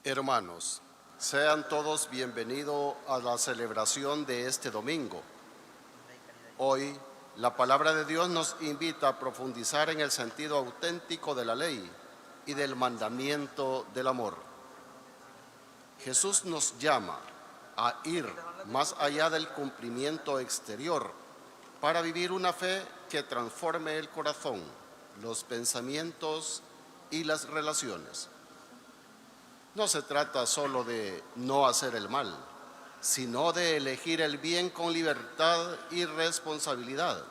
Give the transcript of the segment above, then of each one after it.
Hermanos, sean todos bienvenidos a la celebración de este domingo. Hoy, la palabra de Dios nos invita a profundizar en el sentido auténtico de la ley y del mandamiento del amor. Jesús nos llama a ir más allá del cumplimiento exterior para vivir una fe que transforme el corazón, los pensamientos y las relaciones. No se trata solo de no hacer el mal, sino de elegir el bien con libertad y responsabilidad.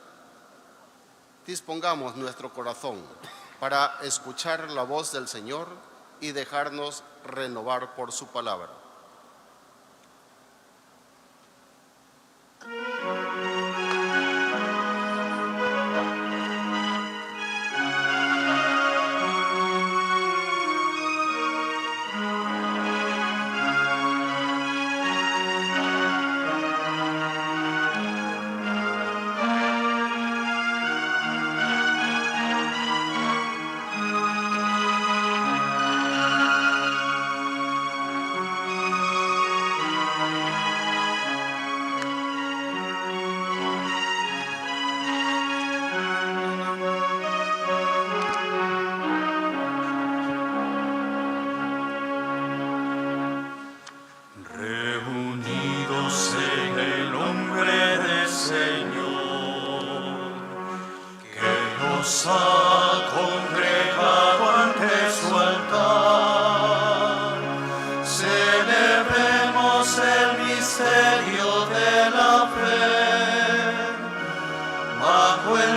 Dispongamos nuestro corazón para escuchar la voz del Señor y dejarnos renovar por su palabra.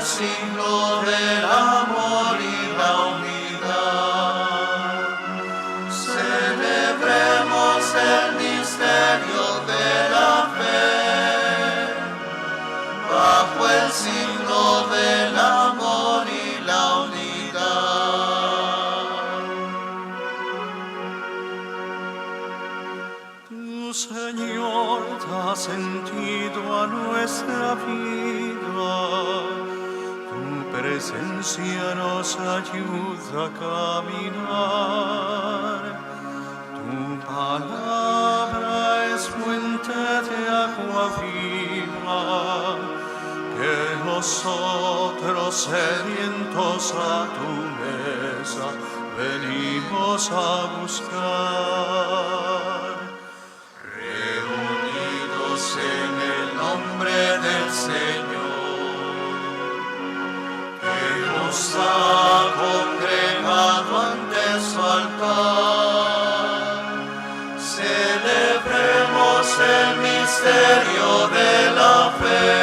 Signo del amor y la unidad. Celebremos el misterio de la fe, bajo el signo del amor y la unidad. Tu Señor da sentido a nuestra vida. Presencia nos ayuda a caminar. Tu palabra es fuente de agua viva, que nosotros sedientos a tu mesa venimos a buscar. Reunidos en el nombre del Señor, nos ha congregado ante su altar. Celebremos el misterio de la fe,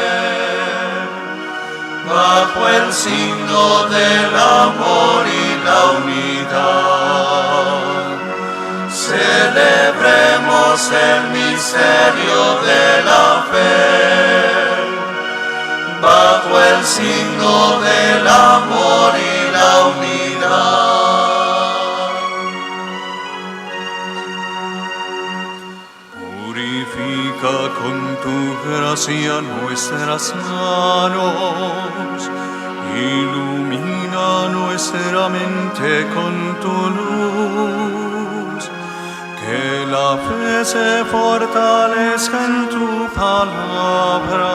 bajo el signo del amor y la unidad. Celebremos el misterio de la fe, bajo el signo del amor y la unidad. Purifica con tu gracia nuestras manos, ilumina nuestra mente con tu luz, que la fe se fortalezca en tu palabra,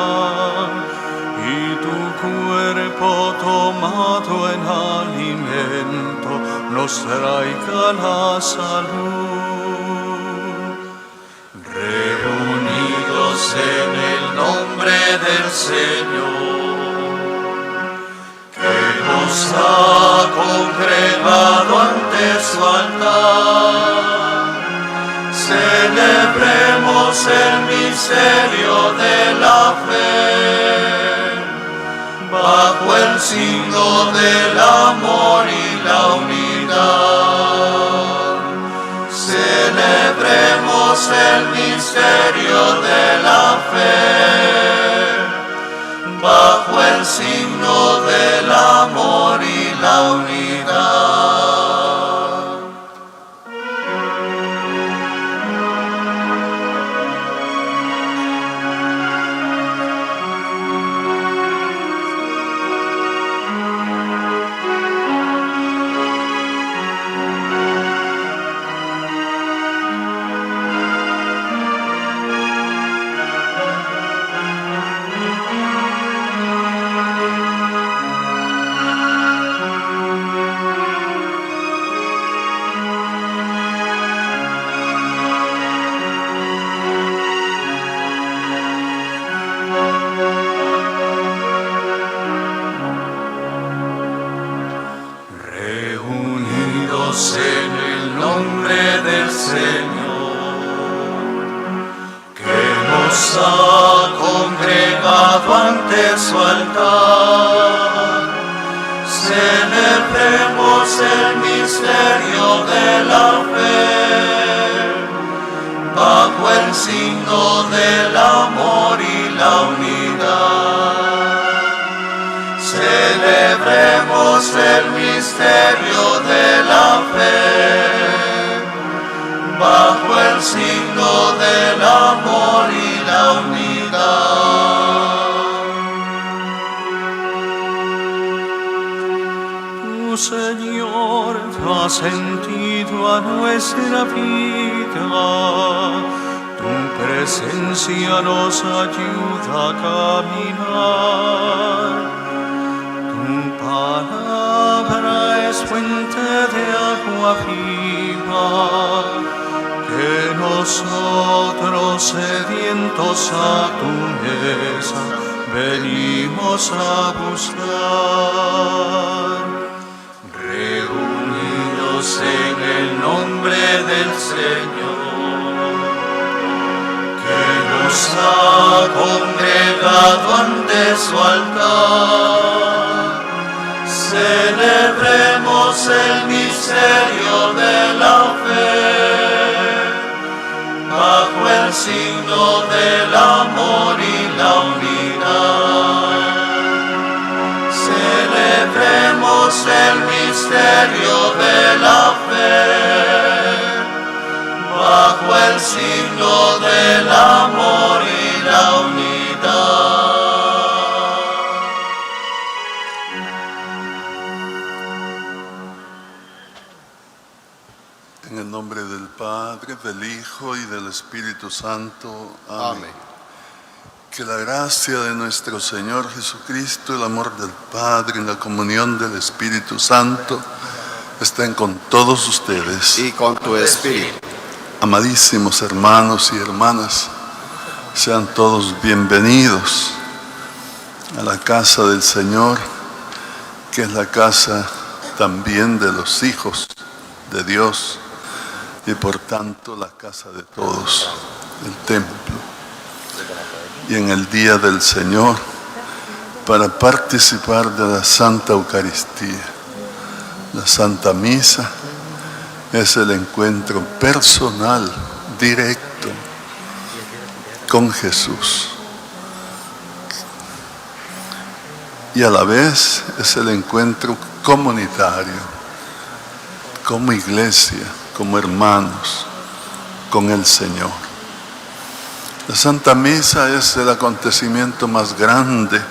cuerpo tomado en alimento nos traiga la salud. Reunidos en el nombre del Señor, que nos ha congregado ante su altar, celebremos el misterio de la fe, bajo el signo del amor y la unidad. Celebremos el misterio de la fe, bajo el signo del amor y la unidad. nos ha congregado ante su altar. Celebremos el misterio de la fe, bajo el signo del amor y la unidad. Celebremos el misterio de la fe, bajo el signo del amor y la unidad. Tu, Señor, da sentido a nuestra vida. Tu presencia nos ayuda a caminar. Tu palabra es fuente de agua viva, que nosotros sedientos a tu mesa venimos a buscar. Reunidos en el nombre del Señor, que nos ha congregado ante su altar. Celebremos el misterio de la fe, bajo el signo del amor y la unidad. Celebremos el misterio de la fe, bajo el signo del amor y la unidad. En el nombre del Padre, del Hijo y del Espíritu Santo. Amén. Amén. Que la gracia de nuestro Señor Jesucristo, el amor del Padre y la comunión del Espíritu Santo estén con todos ustedes. Y con tu espíritu. Amadísimos hermanos y hermanas, sean todos bienvenidos a la casa del Señor, que es la casa también de los hijos de Dios y por tanto la casa de todos, el templo. Y en el día del Señor, para participar de la Santa Eucaristía. La Santa Misa es el encuentro personal, directo, con Jesús. Y a la vez es el encuentro comunitario, como iglesia, como hermanos, con el Señor. La Santa Misa es el acontecimiento más grande,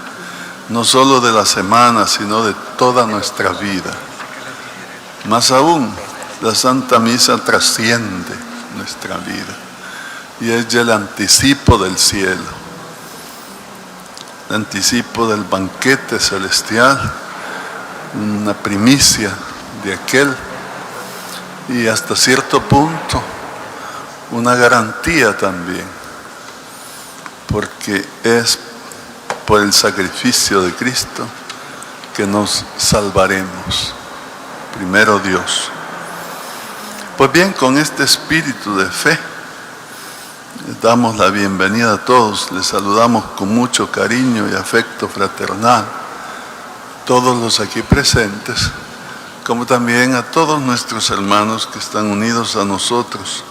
no solo de la semana, sino de toda nuestra vida. Más aún, la Santa Misa trasciende nuestra vida y es ya el anticipo del cielo, el anticipo del banquete celestial, una primicia de aquel y hasta cierto punto una garantía también, porque es por el sacrificio de Cristo que nos salvaremos. Primero Dios. Pues bien, con este espíritu de fe, les damos la bienvenida a todos, les saludamos con mucho cariño y afecto fraternal, todos los aquí presentes, como también a todos nuestros hermanos que están unidos a nosotros,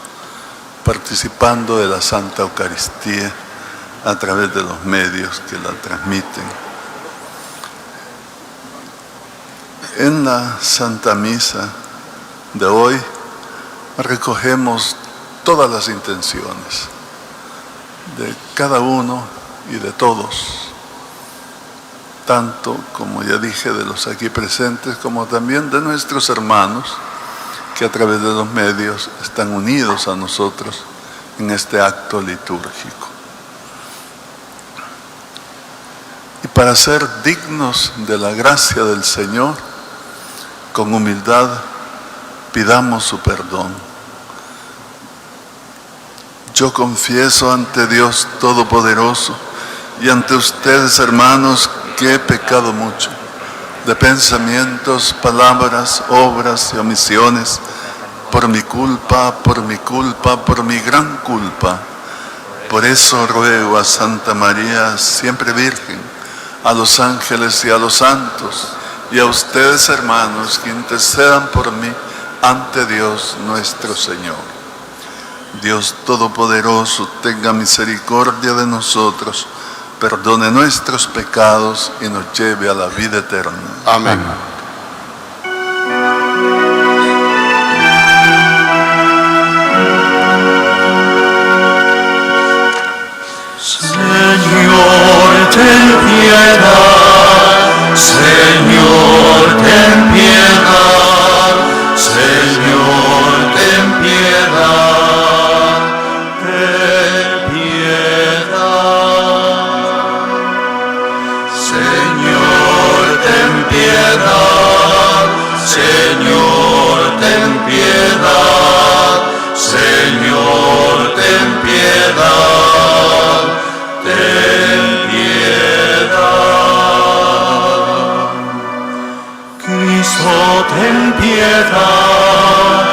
participando de la Santa Eucaristía a través de los medios que la transmiten. En la Santa Misa de hoy recogemos todas las intenciones de cada uno y de todos, tanto, como ya dije, de los aquí presentes, como también de nuestros hermanos que a través de los medios están unidos a nosotros en este acto litúrgico. Y para ser dignos de la gracia del Señor, con humildad pidamos su perdón. Yo confieso ante Dios Todopoderoso y ante ustedes, hermanos, que he pecado mucho, de pensamientos, palabras, obras y omisiones, por mi culpa, por mi gran culpa. Por eso ruego a Santa María, siempre Virgen, a los ángeles y a los santos, y a ustedes, hermanos, que intercedan por mí ante Dios nuestro Señor. Dios Todopoderoso, tenga misericordia de nosotros, perdone nuestros pecados y nos lleve a la vida eterna. Amén. Señor, ten piedad, Señor, ten piedad, Señor, ten piedad, ten piedad. Señor, ten piedad, Señor, ten piedad, Señor, ten piedad. Ten piedad. Cristo, ten piedad.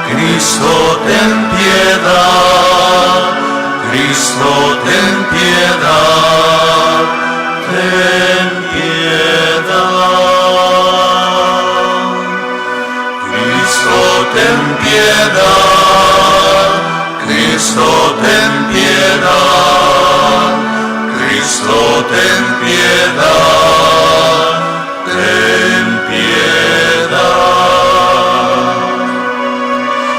Cristo, ten piedad. Cristo, ten piedad. Ten piedad. Cristo, ten piedad. Cristo, ten piedad. Cristo, ten piedad, ten piedad.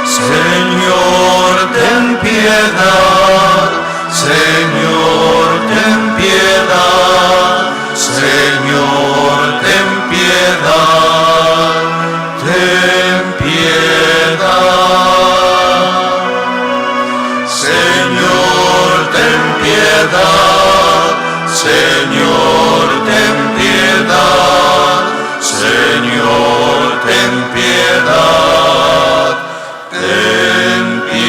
Señor, ten piedad, Señor, ten piedad, Señor, ten piedad, ten piedad. Señor, ten piedad. Señor, ten piedad, Señor, ten piedad, ten piedad.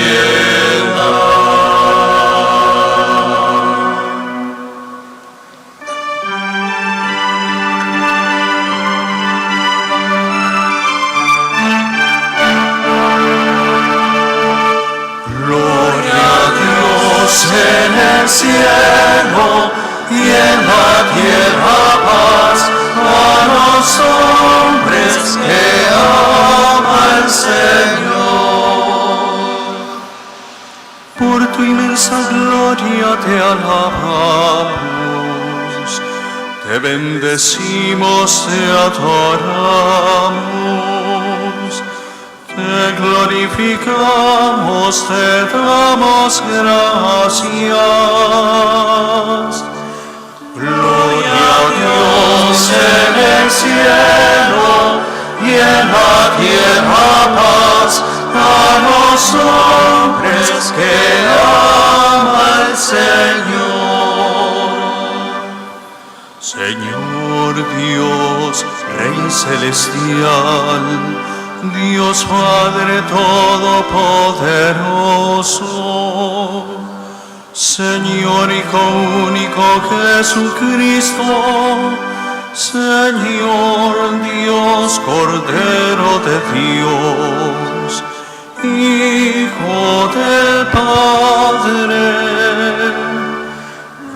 Gloria a Dios en el cielo, y en la tierra paz a los hombres que ama el Señor. Por tu inmensa gloria te alabamos, te bendecimos, te adoramos, te glorificamos, te damos gracias. Gloria a Dios en el cielo y en la tierra paz a los hombres que ama el Señor. Señor Dios, Rey celestial, Dios Padre todopoderoso, Señor Hijo único Jesucristo, Señor Dios, Cordero de Dios, Hijo del Padre.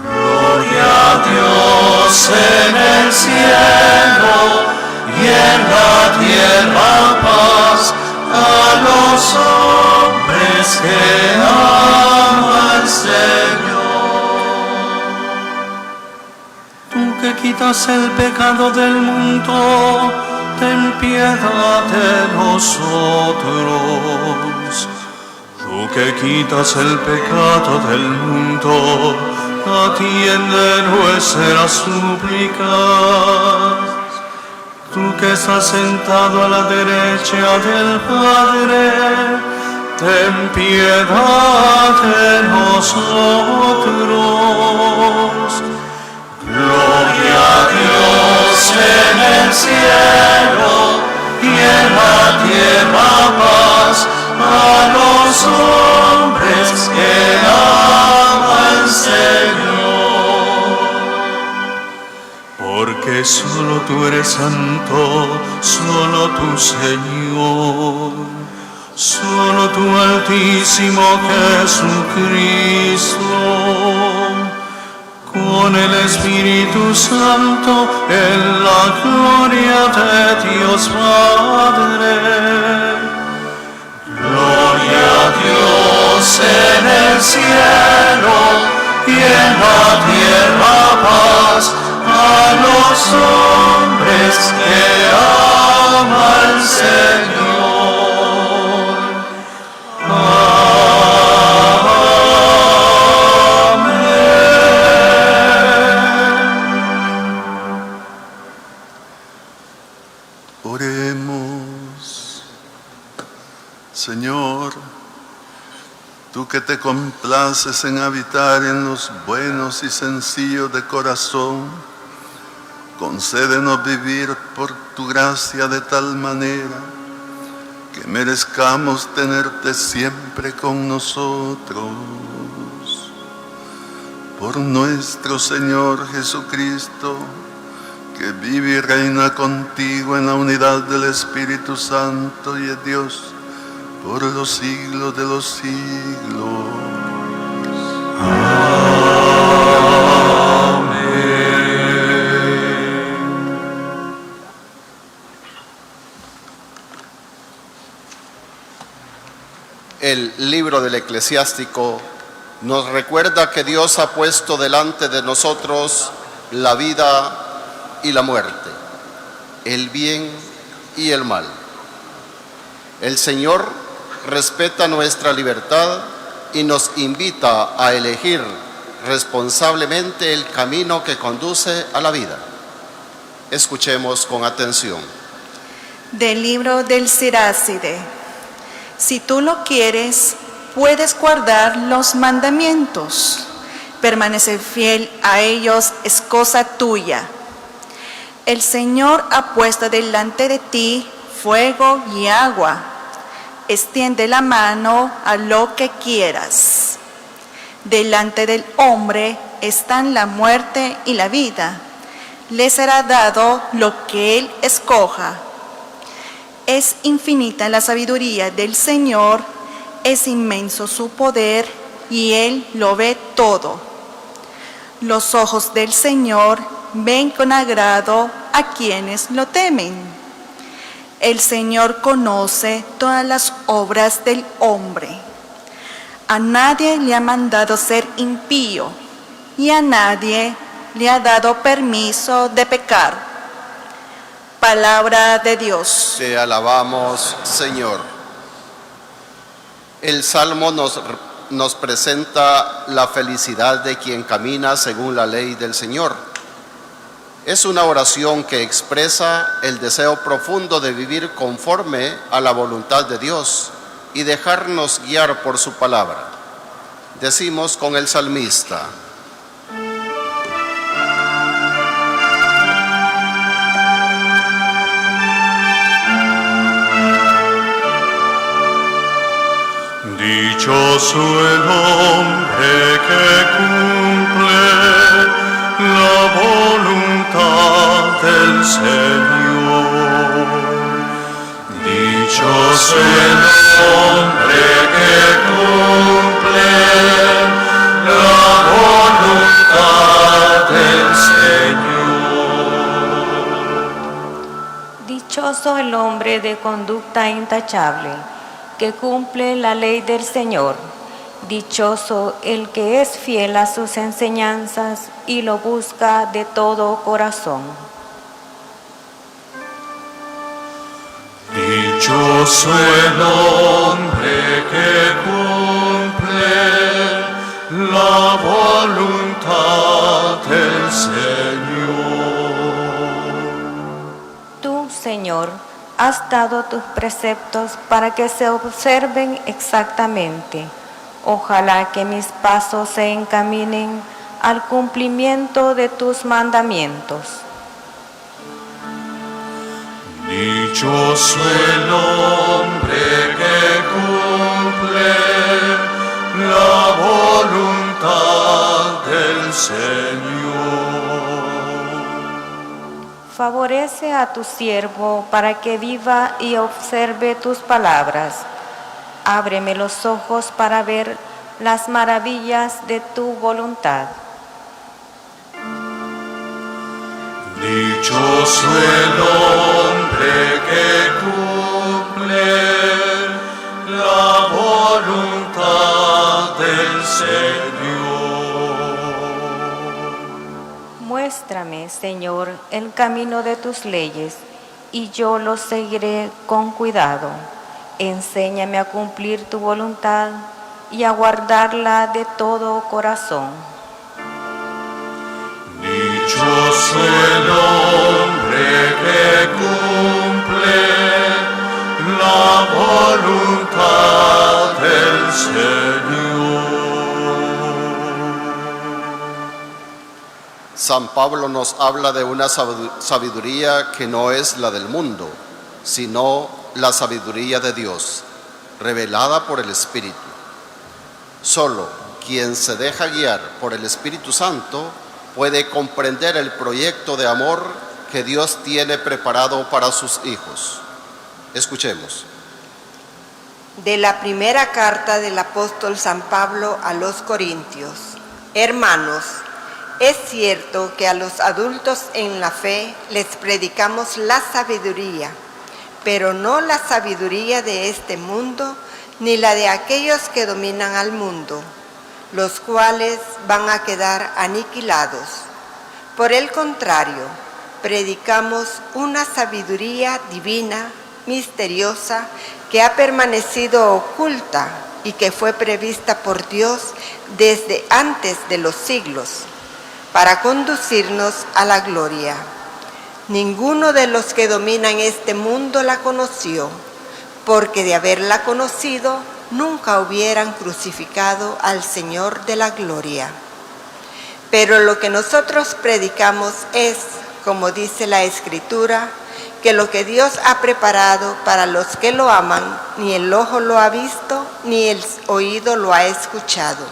Gloria a Dios en el cielo y en la tierra paz a los hombres que ama el Señor. Tú que quitas el pecado del mundo, ten piedad de nosotros. Tú que quitas el pecado del mundo, atiende nuestras súplicas. Tú que estás sentado a la derecha del Padre, ten piedad de nosotros. Gloria a Dios en el cielo y en la tierra paz a los hombres que ama el Señor. Porque solo tú eres santo, solo tú, Señor. Solo tú, alto Santísimo Jesucristo, con el Espíritu Santo, en la gloria de Dios Padre. Gloria a Dios en el cielo y en la tierra paz a los hombres que ama al Señor. Oremos. Señor, tú que te complaces en habitar en los buenos y sencillos de corazón, concédenos vivir por tu gracia de tal manera que merezcamos tenerte siempre con nosotros. Por nuestro Señor Jesucristo, que vive y reina contigo en la unidad del Espíritu Santo y es Dios por los siglos de los siglos. El libro del Eclesiástico nos recuerda que Dios ha puesto delante de nosotros la vida y la muerte, el bien y el mal. El Señor respeta nuestra libertad y nos invita a elegir responsablemente el camino que conduce a la vida. Escuchemos con atención. Del libro del Siráside. Si tú lo quieres, puedes guardar los mandamientos. Permanecer fiel a ellos es cosa tuya. El Señor ha puesto delante de ti fuego y agua. Extiende la mano a lo que quieras. Delante del hombre están la muerte y la vida. Le será dado lo que él escoja. Es infinita la sabiduría del Señor, es inmenso su poder y él lo ve todo. Los ojos del Señor ven con agrado a quienes lo temen. El Señor conoce todas las obras del hombre. A nadie le ha mandado ser impío y a nadie le ha dado permiso de pecar. Palabra de Dios. Te alabamos, Señor. El Salmo nos presenta la felicidad de quien camina según la ley del Señor. Es una oración que expresa el deseo profundo de vivir conforme a la voluntad de Dios y dejarnos guiar por su palabra. Decimos con el salmista: Dichoso el hombre que cumple la voluntad del Señor. Dichoso el hombre que cumple la voluntad del Señor. Dichoso el hombre de conducta intachable, que cumple la ley del Señor. Dichoso el que es fiel a sus enseñanzas y lo busca de todo corazón. Dichoso el hombre que cumple la voluntad del Señor. Tú, Señor, has dado tus preceptos para que se observen exactamente. Ojalá que mis pasos se encaminen al cumplimiento de tus mandamientos. Dichoso el hombre que cumple la voluntad del Señor. Favorece a tu siervo para que viva y observe tus palabras. ábreme los ojos para ver las maravillas de tu voluntad. Dichoso el hombre que cumple la voluntad del Señor. Muéstrame, Señor, el camino de tus leyes, y yo lo seguiré con cuidado. Enséñame a cumplir tu voluntad y a guardarla de todo corazón. Dichoso el hombre que cumple la voluntad del Señor. San Pablo nos habla de una sabiduría que no es la del mundo, sino la sabiduría de Dios, revelada por el Espíritu. Solo quien se deja guiar por el Espíritu Santo puede comprender el proyecto de amor que Dios tiene preparado para sus hijos. Escuchemos. De la primera carta del apóstol San Pablo a los Corintios. Hermanos, es cierto que a los adultos en la fe les predicamos la sabiduría, pero no la sabiduría de este mundo, ni la de aquellos que dominan al mundo, los cuales van a quedar aniquilados. Por el contrario, predicamos una sabiduría divina, misteriosa, que ha permanecido oculta y que fue prevista por Dios desde antes de los siglos, para conducirnos a la gloria. Ninguno de los que dominan este mundo la conoció, porque de haberla conocido, nunca hubieran crucificado al Señor de la gloria. Pero lo que nosotros predicamos es, como dice la Escritura, que lo que Dios ha preparado para los que lo aman, ni el ojo lo ha visto, ni el oído lo ha escuchado,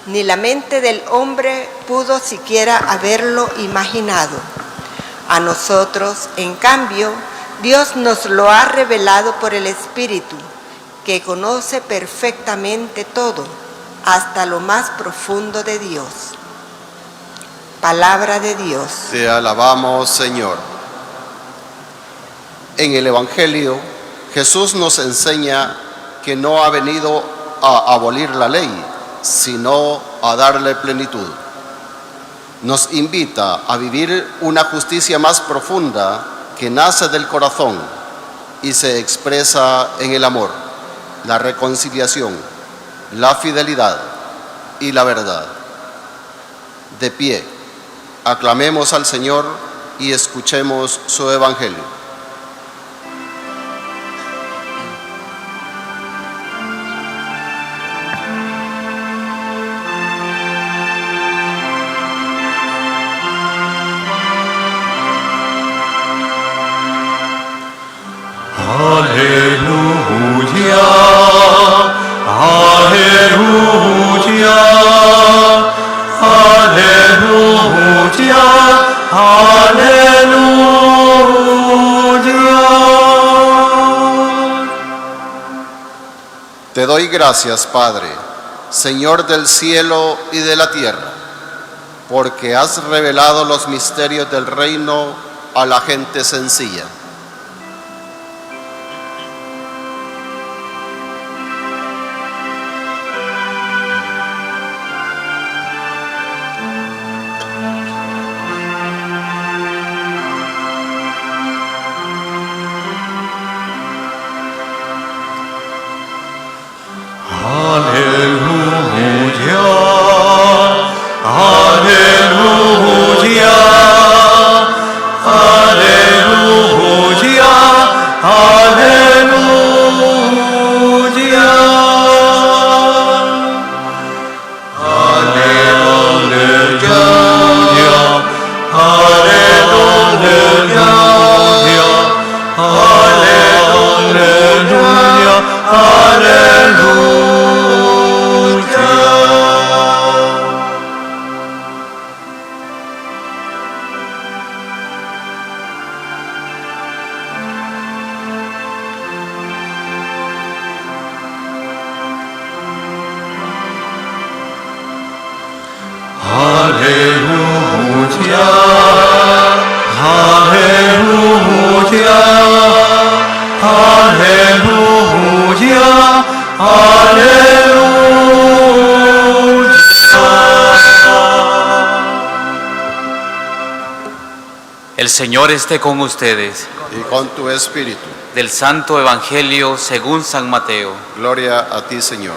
ni la mente del hombre pudo siquiera haberlo imaginado. A nosotros, en cambio, Dios nos lo ha revelado por el Espíritu, que conoce perfectamente todo, hasta lo más profundo de Dios. Palabra de Dios. Te alabamos, Señor. En el Evangelio, Jesús nos enseña que no ha venido a abolir la ley, sino a darle plenitud. Nos invita a vivir una justicia más profunda que nace del corazón y se expresa en el amor, la reconciliación, la fidelidad y la verdad. De pie, aclamemos al Señor y escuchemos su Evangelio. Aleluya, aleluya, aleluya, aleluya. Te doy gracias, Padre, Señor del cielo y de la tierra, porque has revelado los misterios del reino a la gente sencilla. Aleluya. Aleluya, aleluya, aleluya, aleluya. El Señor esté con ustedes. Y con tu espíritu. Del Santo Evangelio según San Mateo. Gloria a ti, Señor.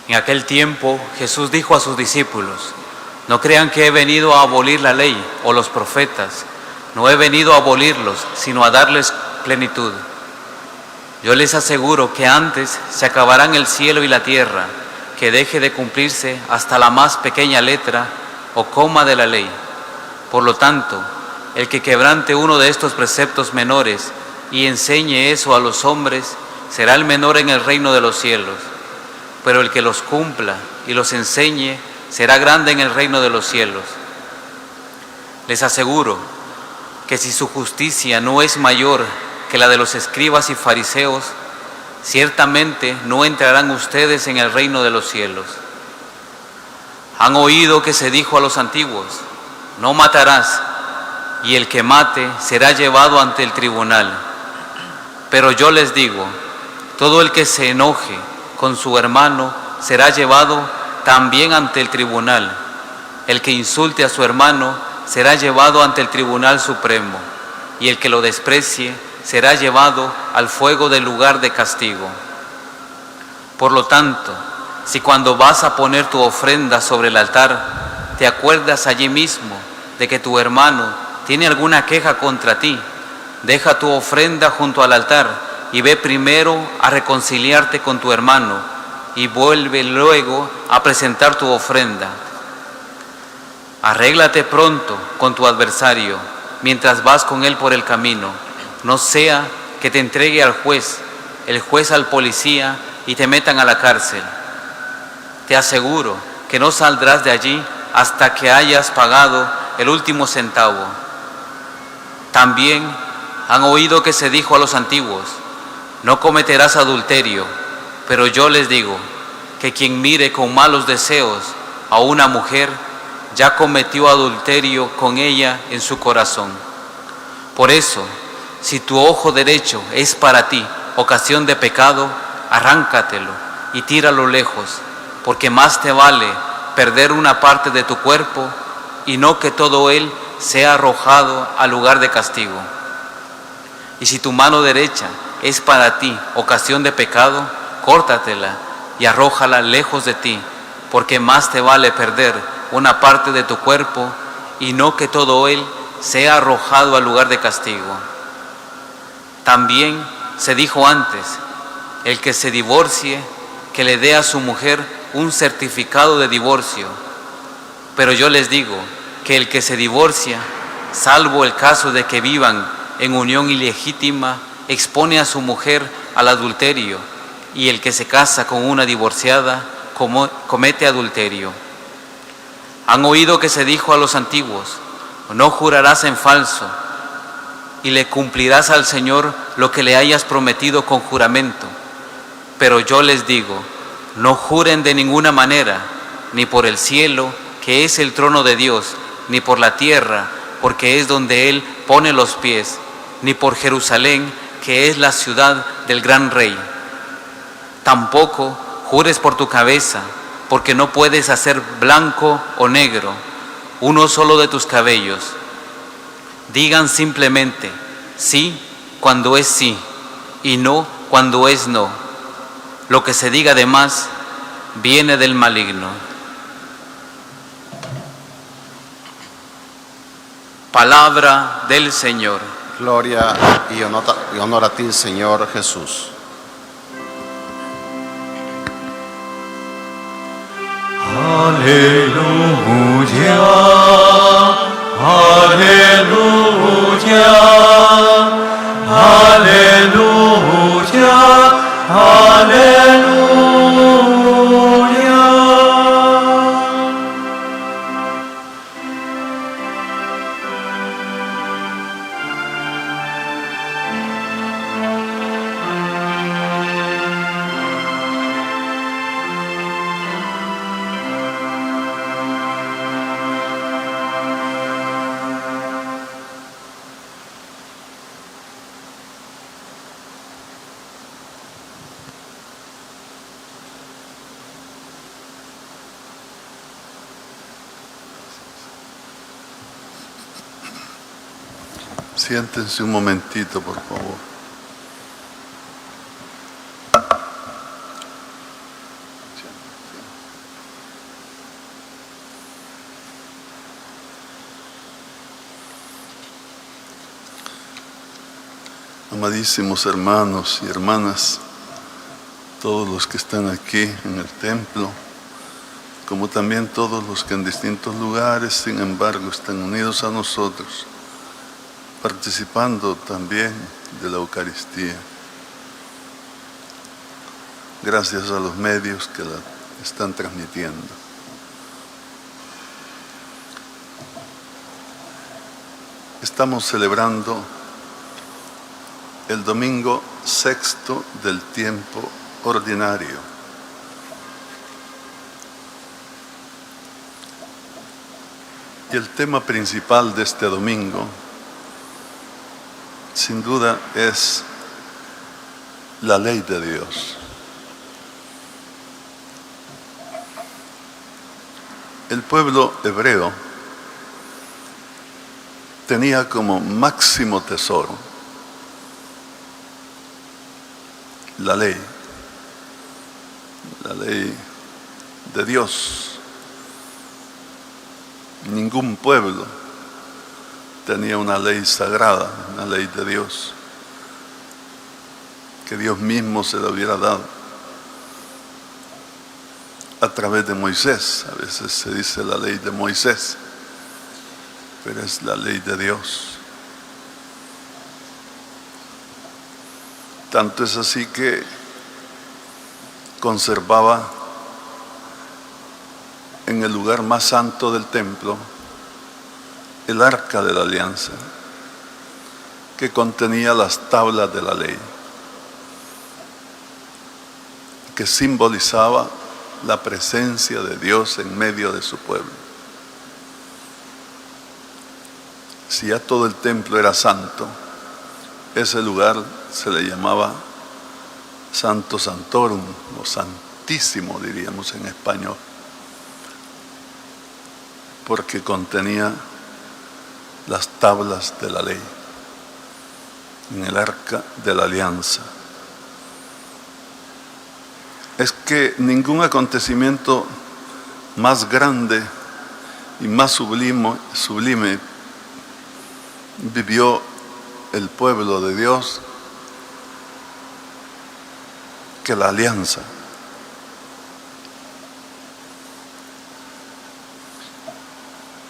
En aquel tiempo Jesús dijo a sus discípulos: no crean que he venido a abolir la ley o los profetas. No he venido a abolirlos, sino a darles plenitud. Yo les aseguro que antes se acabarán el cielo y la tierra, que deje de cumplirse hasta la más pequeña letra o coma de la ley. Por lo tanto, el que quebrante uno de estos preceptos menores y enseñe eso a los hombres, será el menor en el reino de los cielos. Pero el que los cumpla y los enseñe, será grande en el reino de los cielos. Les aseguro que si su justicia no es mayor que la de los escribas y fariseos, ciertamente no entrarán ustedes en el reino de los cielos. Han oído que se dijo a los antiguos: no matarás, y el que mate será llevado ante el tribunal. Pero yo les digo, todo el que se enoje con su hermano será llevado también ante el tribunal. El que insulte a su hermano será llevado ante el tribunal supremo, y el que lo desprecie será llevado al fuego del lugar de castigo. Por lo tanto, si cuando vas a poner tu ofrenda sobre el altar, te acuerdas allí mismo de que tu hermano tiene alguna queja contra ti, deja tu ofrenda junto al altar y ve primero a reconciliarte con tu hermano, y vuelve luego a presentar tu ofrenda. Arréglate pronto con tu adversario mientras vas con él por el camino, no sea que te entregue al juez, el juez al policía y te metan a la cárcel. Te aseguro que no saldrás de allí hasta que hayas pagado el último centavo. También han oído que se dijo a los antiguos: no cometerás adulterio. Pero yo les digo que quien mire con malos deseos a una mujer, ya cometió adulterio con ella en su corazón. Por eso, si tu ojo derecho es para ti ocasión de pecado, arráncatelo y tíralo lejos, porque más te vale perder una parte de tu cuerpo y no que todo él sea arrojado al lugar de castigo. Y si tu mano derecha es para ti ocasión de pecado, córtatela y arrójala lejos de ti, porque más te vale perder una parte de tu cuerpo y no que todo él sea arrojado al lugar de castigo. También se dijo antes: el que se divorcie, que le dé a su mujer un certificado de divorcio. Pero yo les digo que el que se divorcia, salvo el caso de que vivan en unión ilegítima, expone a su mujer al adulterio, y el que se casa con una divorciada comete adulterio. Han oído que se dijo a los antiguos: no jurarás en falso, y le cumplirás al Señor lo que le hayas prometido con juramento. Pero yo les digo: no juren de ninguna manera, ni por el cielo, que es el trono de Dios, ni por la tierra, porque es donde Él pone los pies, ni por Jerusalén, que es la ciudad del gran Rey. Tampoco jures por tu cabeza, porque no puedes hacer blanco o negro uno solo de tus cabellos. Digan simplemente sí cuando es sí y no cuando es no. Lo que se diga de más viene del maligno. Palabra del Señor. Gloria y honor a ti, Señor Jesús. Aleluya, aleluya, aleluya, aleluya. Siéntense un momentito, por favor. Amadísimos hermanos y hermanas, todos los que están aquí en el templo, como también todos los que en distintos lugares, sin embargo, están unidos a nosotros, participando también de la Eucaristía. Gracias a los medios que la están transmitiendo. Estamos celebrando el domingo sexto del tiempo ordinario. Y el tema principal de este domingo, sin duda, es la ley de Dios. El pueblo hebreo tenía como máximo tesoro la ley de Dios. Ningún pueblo tenía una ley sagrada, una ley de Dios, que Dios mismo se la hubiera dado a través de Moisés. A veces se dice la ley de Moisés, pero es la ley de Dios. Tanto es así que conservaba en el lugar más santo del templo el arca de la alianza, que contenía las tablas de la ley, que simbolizaba la presencia de Dios en medio de su pueblo. Si ya todo el templo era santo, ese lugar se le llamaba Santo Santorum, o Santísimo, diríamos en español, porque contenía las tablas de la ley en el arca de la alianza. Es que ningún acontecimiento más grande y más sublime vivió el pueblo de Dios que la alianza.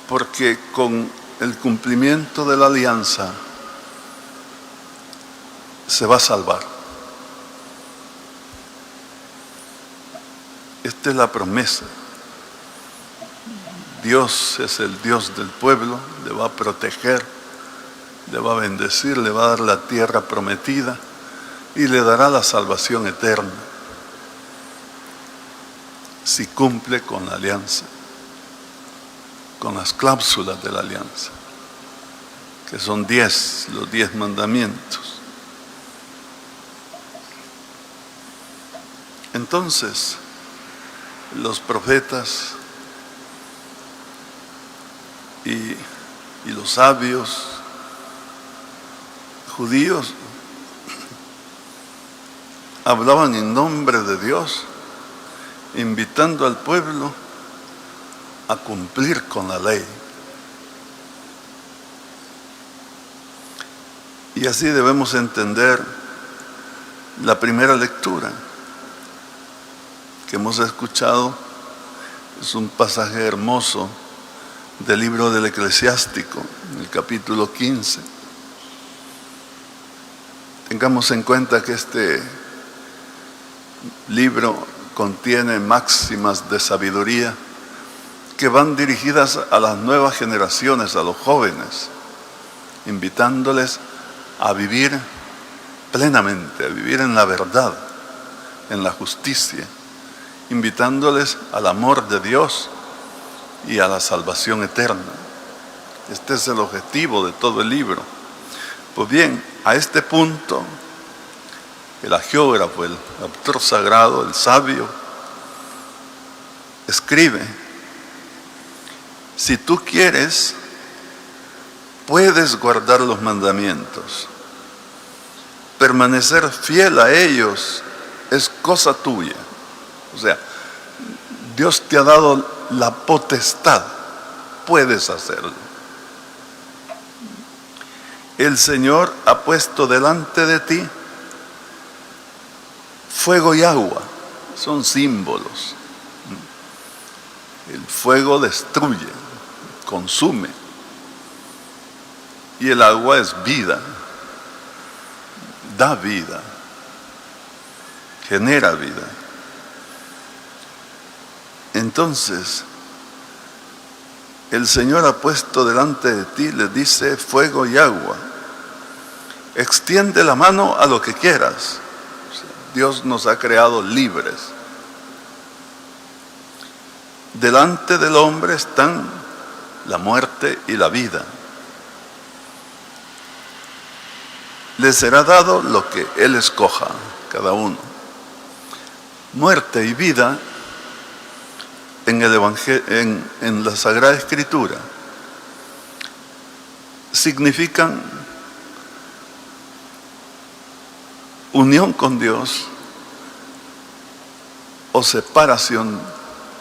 Porque con el cumplimiento de la alianza se va a salvar. Esta es la promesa. Dios es el Dios del pueblo, le va a proteger, le va a bendecir, le va a dar la tierra prometida y le dará la salvación eterna si cumple con la alianza, con las cláusulas de la alianza, que son 10, los 10 mandamientos. Entonces, los profetas y los sabios judíos hablaban en nombre de Dios, invitando al pueblo a cumplir con la ley. Y así debemos entender la primera lectura que hemos escuchado. Es un pasaje hermoso del libro del Eclesiástico, en el capítulo 15. Tengamos en cuenta que este libro contiene máximas de sabiduría que van dirigidas a las nuevas generaciones, a los jóvenes, invitándoles a vivir plenamente, a vivir en la verdad, en la justicia, invitándoles al amor de Dios y a la salvación eterna. Este es el objetivo de todo el libro. Pues bien, a este punto, el hagiógrafo, el autor sagrado, el sabio, escribe: si tú quieres puedes guardar los mandamientos. Permanecer fiel a ellos es cosa tuya. O sea, Dios te ha dado la potestad, puedes hacerlo. El Señor ha puesto delante de ti fuego y agua, son símbolos. El fuego destruye, consume, y el agua es vida, da vida, genera vida. Entonces, el Señor ha puesto delante de ti, le dice fuego y agua. Extiende la mano a lo que quieras. Dios nos ha creado libres. Delante del hombre están la muerte y la vida. Le será dado lo que Él escoja, cada uno. Muerte y vida en el Evangelio, en la Sagrada Escritura, significan unión con Dios o separación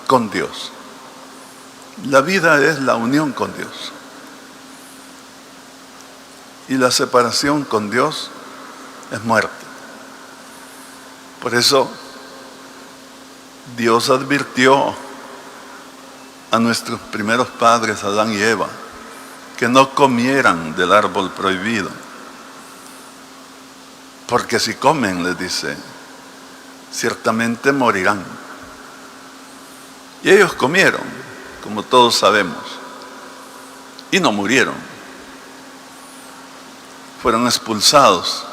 con Dios. La vida es la unión con Dios. Y la separación con Dios es muerte. Por eso Dios advirtió a nuestros primeros padres, Adán y Eva, que no comieran del árbol prohibido. Porque si comen, les dice, ciertamente morirán. Y ellos comieron, como todos sabemos, y no murieron. Fueron expulsados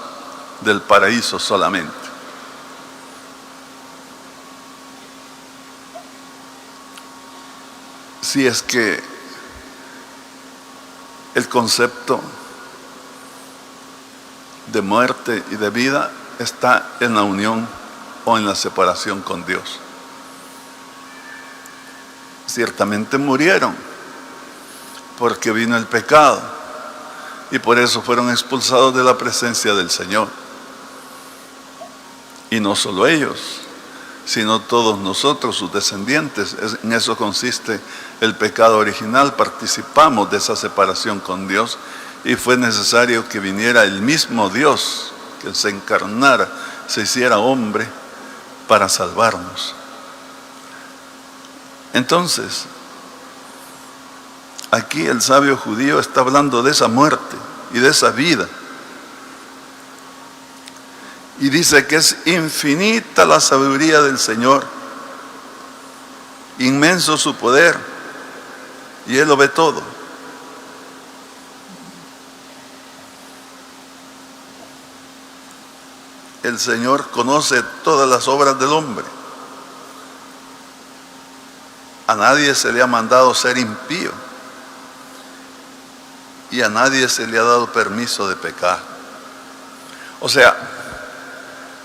del paraíso solamente. Si es que el concepto de muerte y de vida está en la unión o en la separación con Dios. Ciertamente murieron porque vino el pecado y por eso fueron expulsados de la presencia del Señor. Y no solo ellos, sino todos nosotros, sus descendientes. En eso consiste el pecado original. Participamos de esa separación con Dios y fue necesario que viniera el mismo Dios, que se encarnara, se hiciera hombre para salvarnos. Entonces, aquí el sabio judío está hablando de esa muerte y de esa vida. Y dice que es infinita la sabiduría del Señor, inmenso su poder, y Él lo ve todo. El Señor conoce todas las obras del hombre. A nadie se le ha mandado ser impío, y a nadie se le ha dado permiso de pecar. O sea,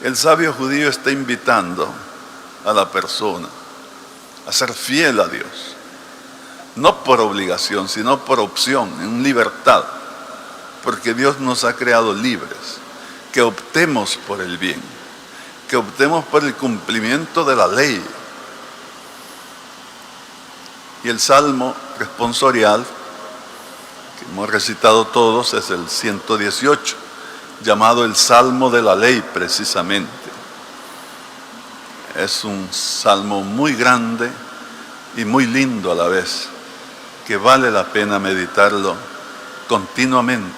el sabio judío está invitando a la persona a ser fiel a Dios, no por obligación, sino por opción, en libertad, porque Dios nos ha creado libres, que optemos por el bien, que optemos por el cumplimiento de la ley. Y el salmo responsorial, que hemos recitado todos, es el 118, llamado el Salmo de la Ley precisamente. Es un salmo muy grande y muy lindo a la vez, que vale la pena meditarlo continuamente.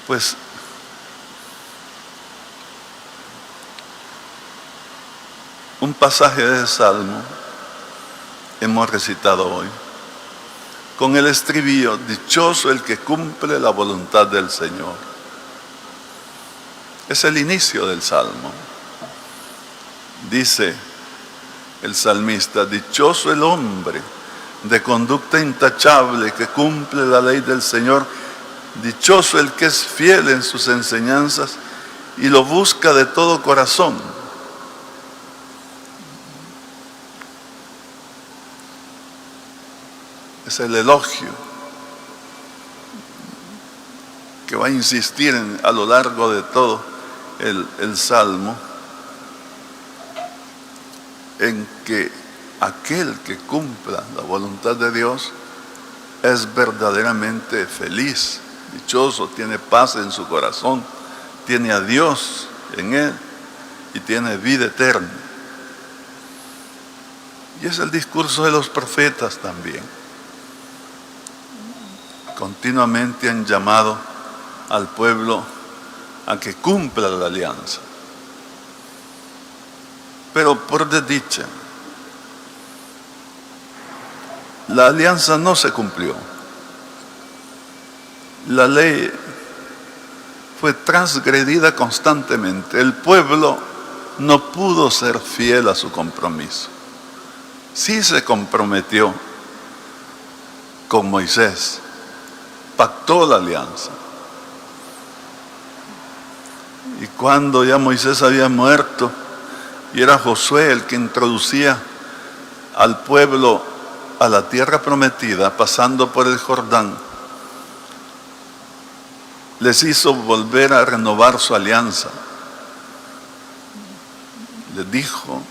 Pues un pasaje de ese salmo hemos recitado hoy, con el estribillo: dichoso el que cumple la voluntad del Señor. Es el inicio del salmo. Dice el salmista: dichoso el hombre de conducta intachable que cumple la ley del Señor, dichoso el que es fiel en sus enseñanzas y lo busca de todo corazón. Es el elogio que va a insistir a lo largo de todo el Salmo, en que aquel que cumpla la voluntad de Dios es verdaderamente feliz, dichoso, tiene paz en su corazón, tiene a Dios en él y tiene vida eterna. Y es el discurso de los profetas también. Continuamente han llamado al pueblo a que cumpla la alianza. Pero por desdicha, la alianza no se cumplió. La ley fue transgredida constantemente. El pueblo no pudo ser fiel a su compromiso. Sí se comprometió con Moisés, pactó la alianza. Y cuando ya Moisés había muerto y era Josué el que introducía al pueblo a la tierra prometida, pasando por el Jordán, les hizo volver a renovar su alianza. Les dijo: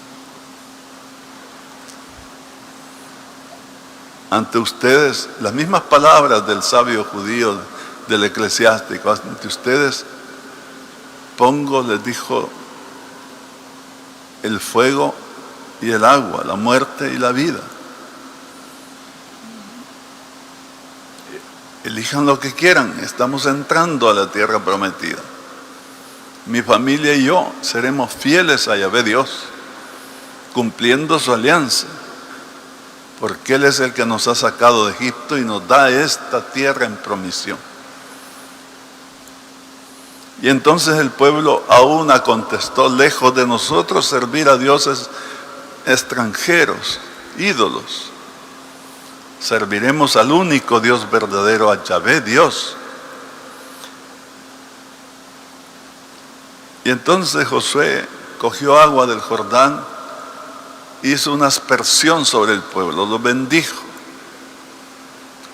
ante ustedes, las mismas palabras del sabio judío, del eclesiástico, ante ustedes pongo, les dijo, el fuego y el agua, la muerte y la vida. Elijan lo que quieran, estamos entrando a la tierra prometida. Mi familia y yo seremos fieles a Yahvé Dios, cumpliendo su alianza, porque Él es el que nos ha sacado de Egipto y nos da esta tierra en promisión. Y entonces el pueblo aún contestó: lejos de nosotros servir a dioses extranjeros, ídolos. Serviremos al único Dios verdadero, a Yahvé Dios. Y entonces Josué cogió agua del Jordán, hizo una aspersión sobre el pueblo, lo bendijo.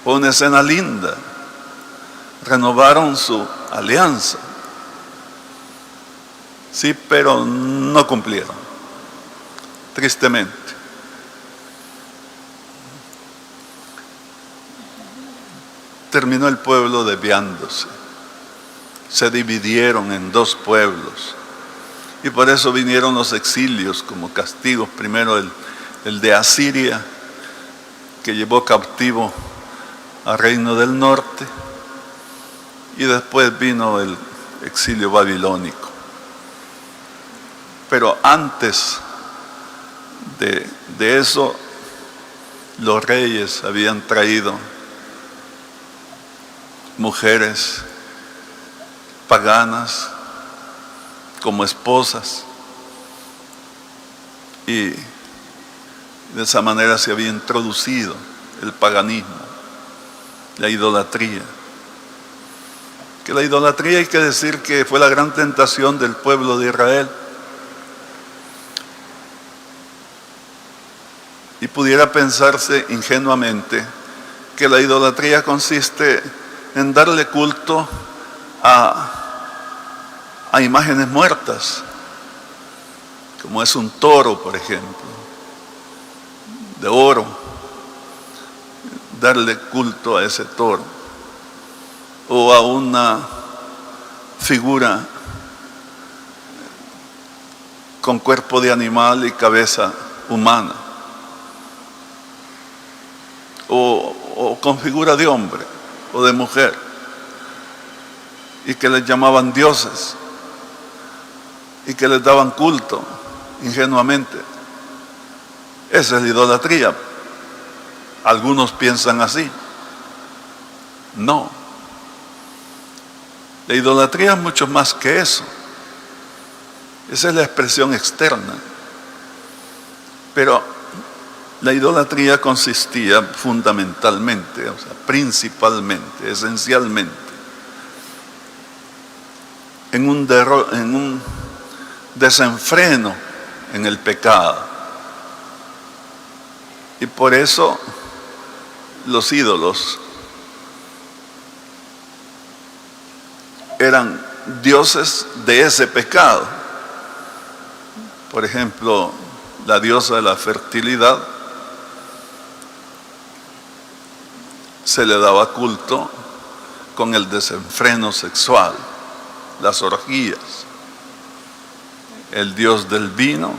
Fue una escena linda. Renovaron su alianza. Sí, pero no cumplieron, tristemente. Terminó el pueblo desviándose. Se dividieron en dos pueblos. Y por eso vinieron los exilios como castigos. Primero el de Asiria, que llevó cautivo al reino del norte. Y después vino el exilio babilónico. Pero antes de eso, los reyes habían traído mujeres paganas como esposas, y de esa manera se había introducido el paganismo, la idolatría. Que la idolatría, hay que decir que fue la gran tentación del pueblo de Israel. Y pudiera pensarse ingenuamente que la idolatría consiste en darle culto a imágenes muertas, como es un toro, por ejemplo, de oro, darle culto a ese toro, o a una figura con cuerpo de animal y cabeza humana, o con figura de hombre o de mujer, y que les llamaban dioses y que les daban culto ingenuamente. Esa es la idolatría. Algunos piensan así. No. La idolatría es mucho más que eso. Esa es la expresión externa. Pero la idolatría consistía fundamentalmente, o sea, principalmente, esencialmente, en un desenfreno en el pecado. Y por eso los ídolos eran dioses de ese pecado. Por ejemplo, la diosa de la fertilidad se le daba culto con el desenfreno sexual, las orgías. El dios del vino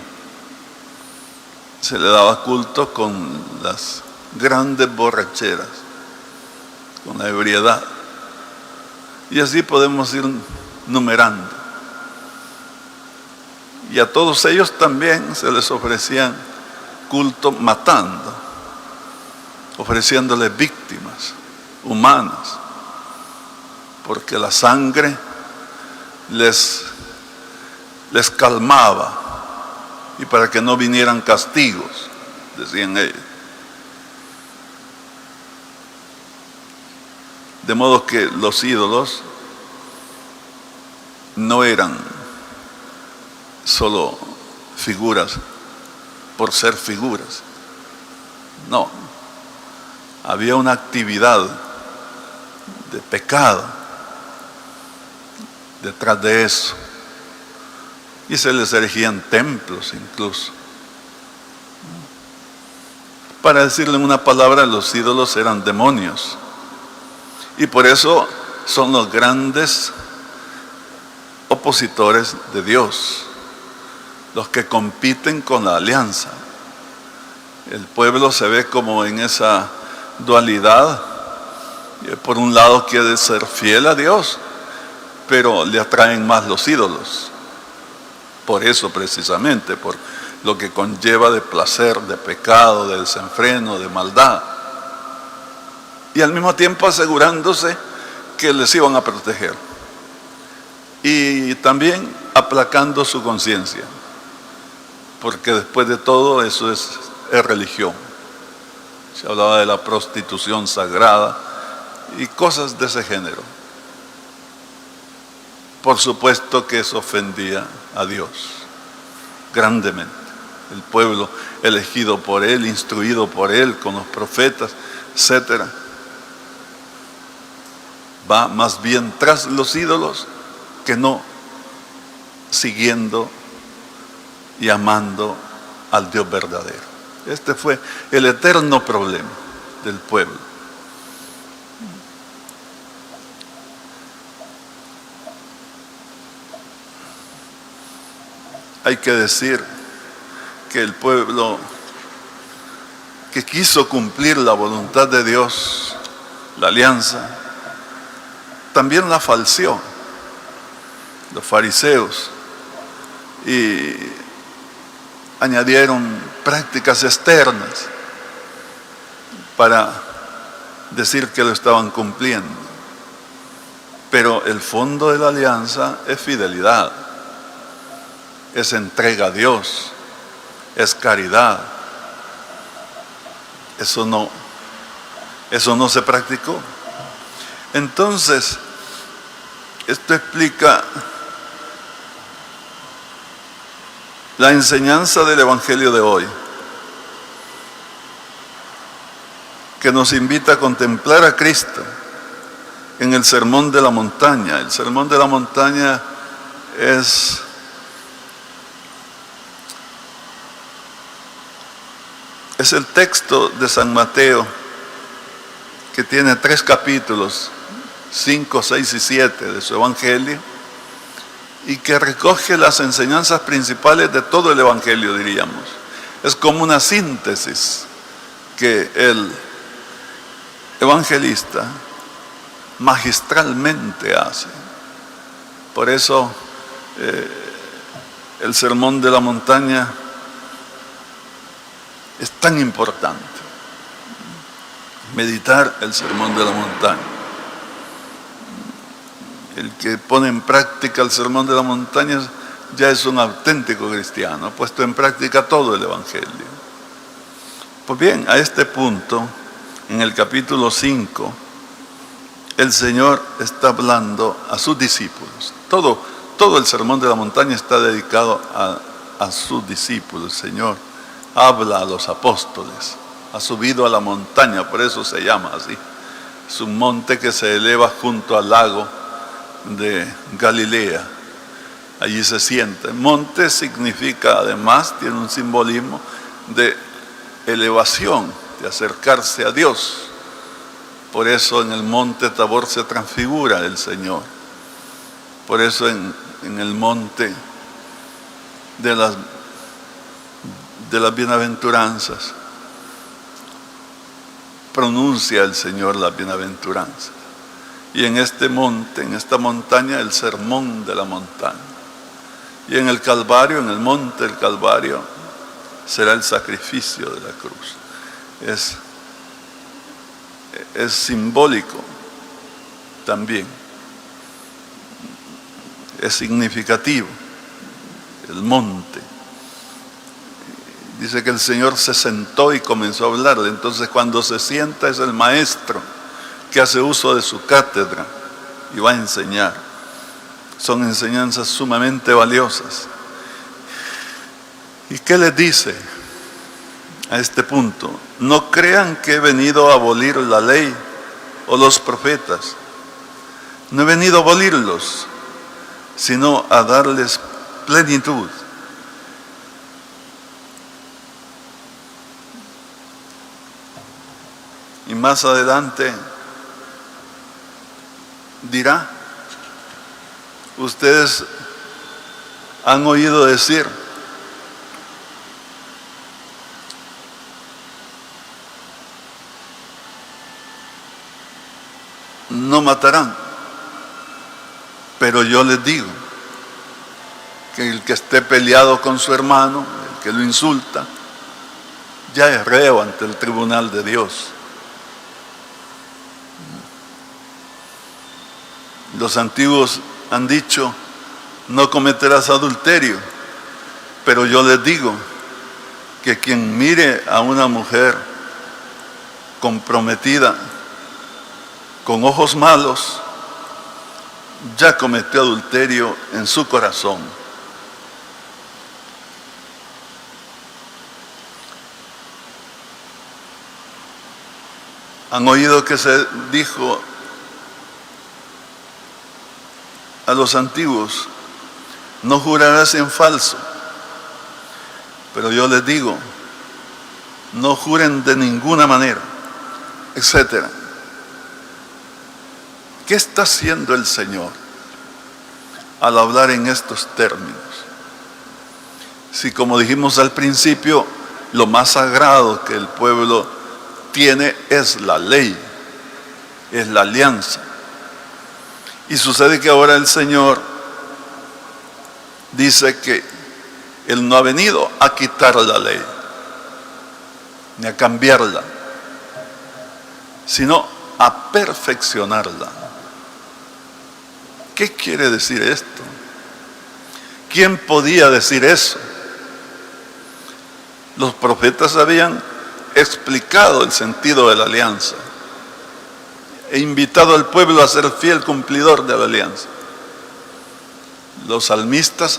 se le daba culto con las grandes borracheras, con la ebriedad. Y así podemos ir numerando. Y a todos ellos también se les ofrecían culto matando, ofreciéndoles víctimas humanas, porque la sangre les calmaba, y para que no vinieran castigos, decían ellos. De modo que los ídolos no eran solo figuras por ser figuras. No, había una actividad de pecado detrás de eso. Y se les erigían templos incluso. Para decirle en una palabra, los ídolos eran demonios. Y por eso son los grandes opositores de Dios, los que compiten con la alianza. El pueblo se ve como en esa dualidad. Por un lado quiere ser fiel a Dios, pero le atraen más los ídolos. Por eso precisamente, por lo que conlleva de placer, de pecado, de desenfreno, de maldad. Y al mismo tiempo asegurándose que les iban a proteger. Y también aplacando su conciencia. Porque después de todo eso es religión. Se hablaba de la prostitución sagrada y cosas de ese género. Por supuesto que eso ofendía a Dios grandemente. El pueblo elegido por Él, instruido por Él, con los profetas, etc., va más bien tras los ídolos que no siguiendo y amando al Dios verdadero. Este fue el eterno problema del pueblo. Hay que decir que el pueblo que quiso cumplir la voluntad de Dios, la alianza, también la falseó. Los fariseos, y añadieron prácticas externas para decir que lo estaban cumpliendo. Pero el fondo de la alianza es fidelidad, es entrega a Dios, es caridad. Eso no se practicó. Entonces, esto explica la enseñanza del Evangelio de hoy, que nos invita a contemplar a Cristo en el Sermón de la Montaña. El Sermón de la Montaña es el texto de San Mateo, que tiene 3 capítulos, 5, 6 y 7 de su Evangelio, y que recoge las enseñanzas principales de todo el Evangelio, diríamos. Es como una síntesis que el evangelista magistralmente hace. Por eso el Sermón de la Montaña es tan importante. Meditar el Sermón de la Montaña. El que pone en práctica el Sermón de la Montaña ya es un auténtico cristiano, ha puesto en práctica todo el Evangelio. Pues bien, a este punto, en el capítulo 5, el Señor está hablando a sus discípulos. Todo el Sermón de la Montaña está dedicado a sus discípulos. El Señor habla a los apóstoles, ha subido a la montaña, por eso se llama así. Es un monte que se eleva junto al lago de Galilea. Allí se sienta. Monte significa, además, tiene un simbolismo de elevación, de acercarse a Dios. Por eso en el monte Tabor se transfigura el Señor. Por eso en el monte de las bienaventuranzas pronuncia el Señor las bienaventuranzas. Y en este monte, en esta montaña, el sermón de la montaña. Y en el Calvario, en el monte del Calvario, será el sacrificio de la cruz. Es simbólico también. Es significativo. El monte. Dice que el Señor se sentó y comenzó a hablarle. Entonces cuando se sienta es el maestro que hace uso de su cátedra y va a enseñar. Son enseñanzas sumamente valiosas. ¿Y qué les dice a este punto? No crean que he venido a abolir la ley o los profetas. No he venido a abolirlos, sino a darles plenitud. Y más adelante dirá, ustedes han oído decir, no matarán, pero yo les digo que el que esté peleado con su hermano, el que lo insulta, ya es reo ante el tribunal de Dios. Los antiguos han dicho, no cometerás adulterio, pero yo les digo que quien mire a una mujer comprometida con ojos malos, ya cometió adulterio en su corazón. Han oído que se dijo a los antiguos, no jurarás en falso, pero yo les digo, no juren de ninguna manera, etc. ¿Qué está haciendo el Señor al hablar en estos términos? Si, como dijimos al principio, lo más sagrado que el pueblo tiene es la ley, es la alianza. Y sucede que ahora el Señor dice que Él no ha venido a quitar la ley, ni a cambiarla, sino a perfeccionarla. ¿Qué quiere decir esto? ¿Quién podía decir eso? Los profetas habían explicado el sentido de la alianza e invitado al pueblo a ser fiel cumplidor de la alianza. Los salmistas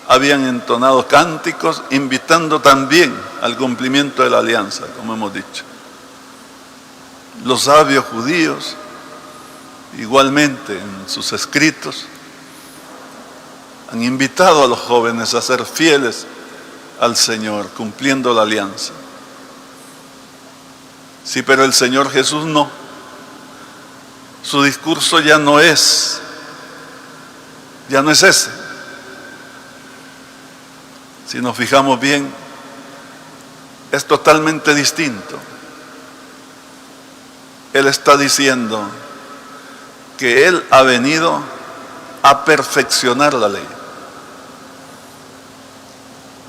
habían entonado cánticos invitando también al cumplimiento de la alianza, como hemos dicho. Los sabios judíos, igualmente en sus escritos, han invitado a los jóvenes a ser fieles al Señor, cumpliendo la alianza. Sí, pero el Señor Jesús no. Su discurso ya no es ese. Si nos fijamos bien, es totalmente distinto. Él está diciendo que Él ha venido a perfeccionar la ley.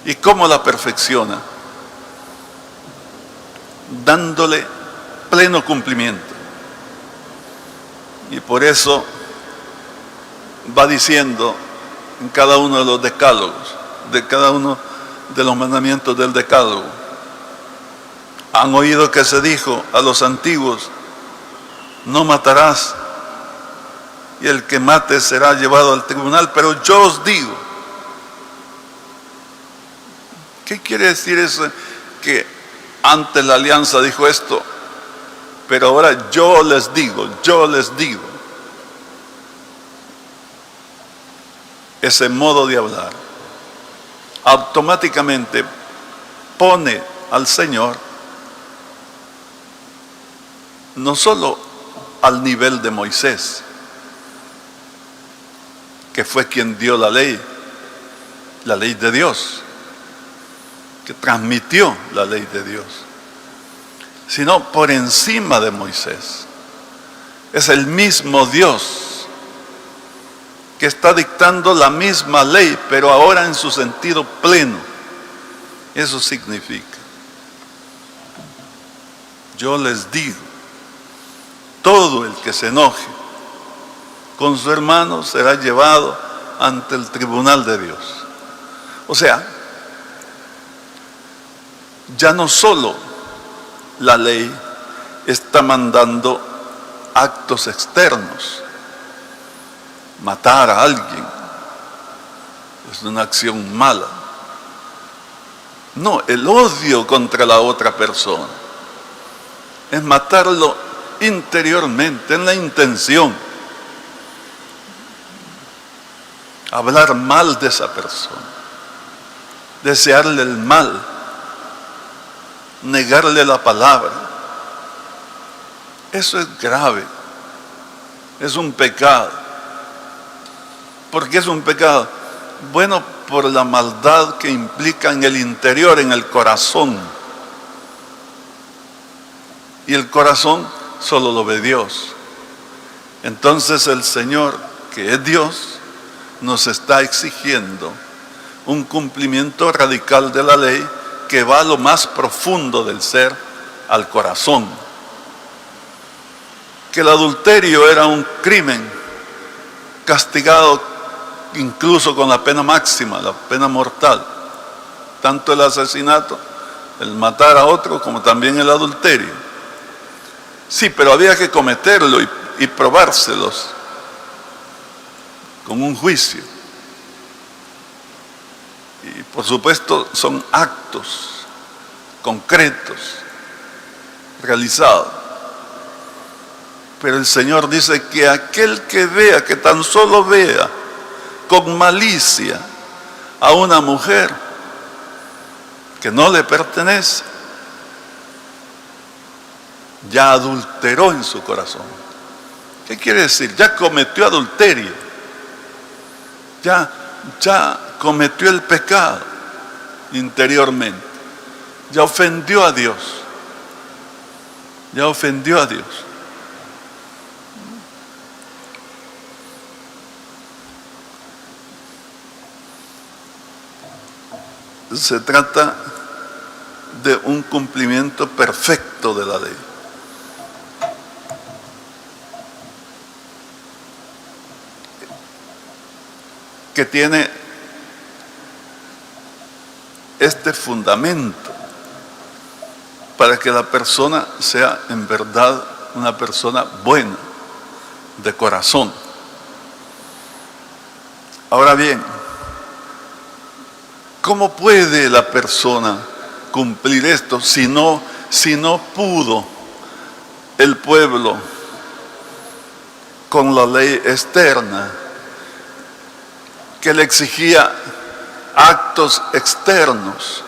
¿Y cómo la perfecciona? Dándole pleno cumplimiento. Y por eso va diciendo en cada uno de los decálogos, de cada uno de los mandamientos del decálogo. Han oído que se dijo a los antiguos, no matarás, y el que mate será llevado al tribunal, pero yo os digo. ¿Qué quiere decir eso? Que antes la alianza dijo esto, pero ahora yo les digo. ese modo de hablar, automáticamente pone al Señor no solo al nivel de Moisés, que fue quien dio la ley de Dios, que transmitió la ley de Dios, sino por encima de Moisés. Es el mismo Dios que está dictando la misma ley, pero ahora en su sentido pleno. Eso significa, yo les digo, todo el que se enoje con su hermano será llevado ante el tribunal de Dios. O sea, ya no solo la ley está mandando actos externos. Matar a alguien es una acción mala. No, el odio contra la otra persona es matarlo interiormente, en la intención. Hablar mal de esa persona, desearle el mal, negarle la palabra. Eso es grave, es un pecado. ¿Por qué es un pecado? Bueno, por la maldad que implica en el interior, en el corazón. Y el corazón solo lo ve Dios. Entonces el Señor, que es Dios, nos está exigiendo un cumplimiento radical de la ley que va a lo más profundo del ser, al corazón. Que el adulterio era un crimen castigado incluso con la pena máxima, la pena mortal. Tanto el asesinato, el matar a otro, como también el adulterio. Sí, pero había que cometerlo y probárselos con un juicio. Y por supuesto son actos concretos, realizados. Pero el Señor dice que aquel que vea, que tan solo vea con malicia a una mujer que no le pertenece, ya adulteró en su corazón. ¿Qué quiere decir? Ya cometió adulterio, ya cometió el pecado interiormente, ya ofendió a Dios, Se trata de un cumplimiento perfecto de la ley. Que tiene este fundamento para que la persona sea en verdad una persona buena, de corazón. Ahora bien, ¿cómo puede la persona cumplir esto si no pudo el pueblo con la ley externa que le exigía actos externos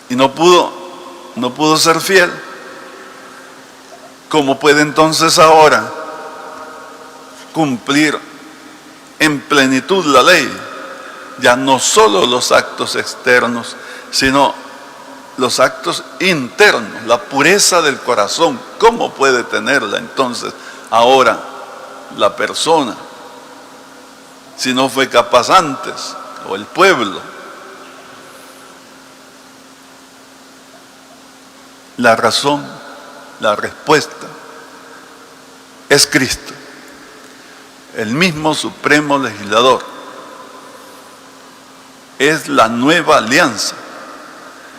y no pudo ser fiel? ¿Cómo puede entonces ahora cumplir en plenitud la ley? Ya no solo los actos externos, sino los actos internos, la pureza del corazón. ¿Cómo puede tenerla entonces ahora la persona si no fue capaz antes, o el pueblo? La razón, la respuesta es Cristo, el mismo supremo legislador. Es la nueva alianza,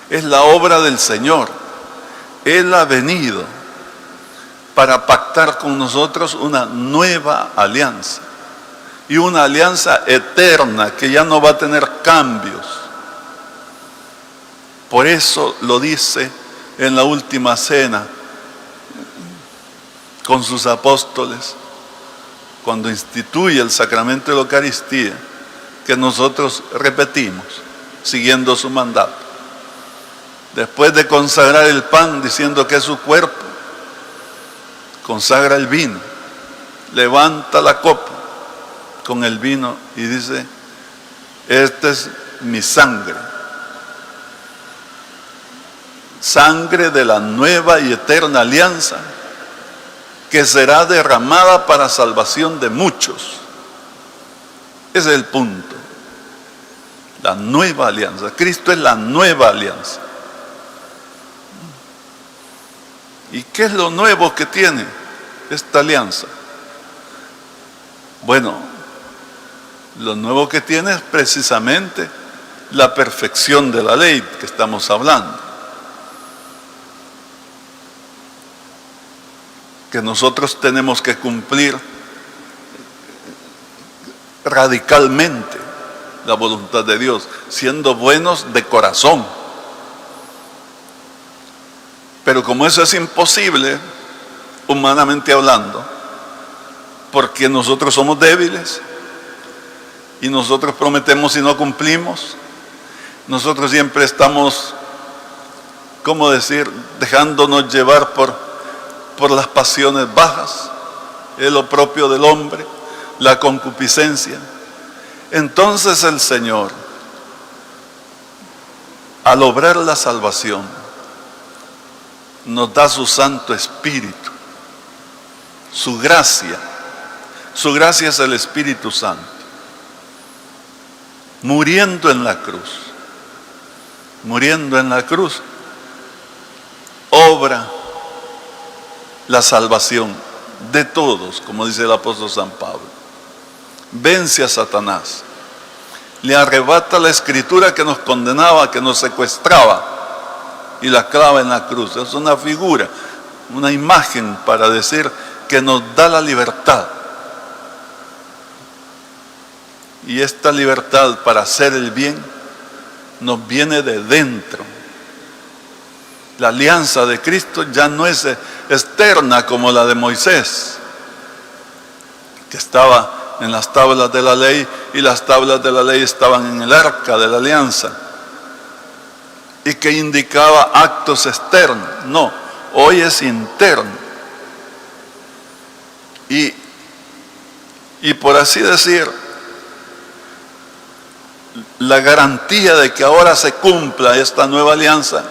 es la obra del Señor. Él ha venido para pactar con nosotros una nueva alianza, y una alianza eterna que ya no va a tener cambios. Por eso lo dice en la última cena con sus apóstoles: cuando instituye el sacramento de la Eucaristía, que nosotros repetimos, siguiendo su mandato. Después de consagrar el pan diciendo que es su cuerpo, consagra el vino, levanta la copa con el vino y dice: esta es mi sangre, sangre de la nueva y eterna alianza, que será derramada para salvación de muchos. Ese es el punto. La nueva alianza. Cristo es la nueva alianza. ¿Y qué es lo nuevo que tiene esta alianza? Bueno, lo nuevo que tiene es precisamente la perfección de la ley que estamos hablando. Que nosotros tenemos que cumplir radicalmente la voluntad de Dios, siendo buenos de corazón. Pero como eso es imposible, humanamente hablando, porque nosotros somos débiles y nosotros prometemos y no cumplimos, nosotros siempre estamos, ¿cómo decir?, dejándonos llevar por las pasiones bajas, es lo propio del hombre, la concupiscencia. Entonces el Señor, al obrar la salvación, nos da su Santo Espíritu, su gracia. Su gracia es el Espíritu Santo, muriendo en la cruz, obra la salvación de todos, como dice el apóstol San Pablo. Vence a Satanás, le arrebata la escritura que nos condenaba, que nos secuestraba, y la clava en la cruz. Es una figura, una imagen para decir que nos da la libertad. Y esta libertad para hacer el bien nos viene de dentro. La alianza de Cristo ya no es externa como la de Moisés, que estaba en las tablas de la ley, y las tablas de la ley estaban en el arca de la alianza, y que indicaba actos externos. No, hoy es interno. Y por así decir, la garantía de que ahora se cumpla esta nueva alianza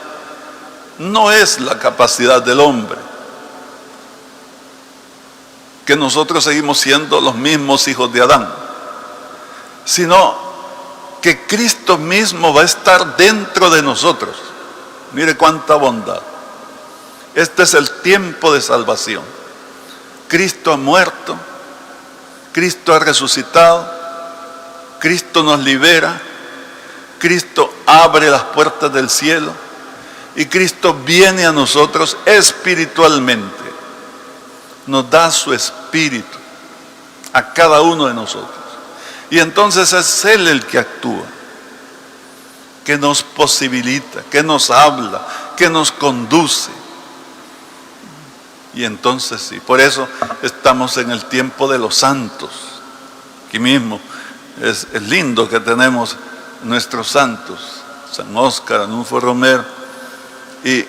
no es la capacidad del hombre, que nosotros seguimos siendo los mismos hijos de Adán, sino que Cristo mismo va a estar dentro de nosotros. Mire cuánta bondad. Este es el tiempo de salvación. Cristo ha muerto, Cristo ha resucitado, Cristo nos libera, Cristo abre las puertas del cielo y Cristo viene a nosotros espiritualmente. Nos da su espíritu a cada uno de nosotros. Y entonces es Él el que actúa, que nos posibilita, que nos habla, que nos conduce. Y entonces sí, por eso estamos en el tiempo de los santos. Aquí mismo es lindo que tenemos nuestros santos, San Óscar, Anulfo Romero y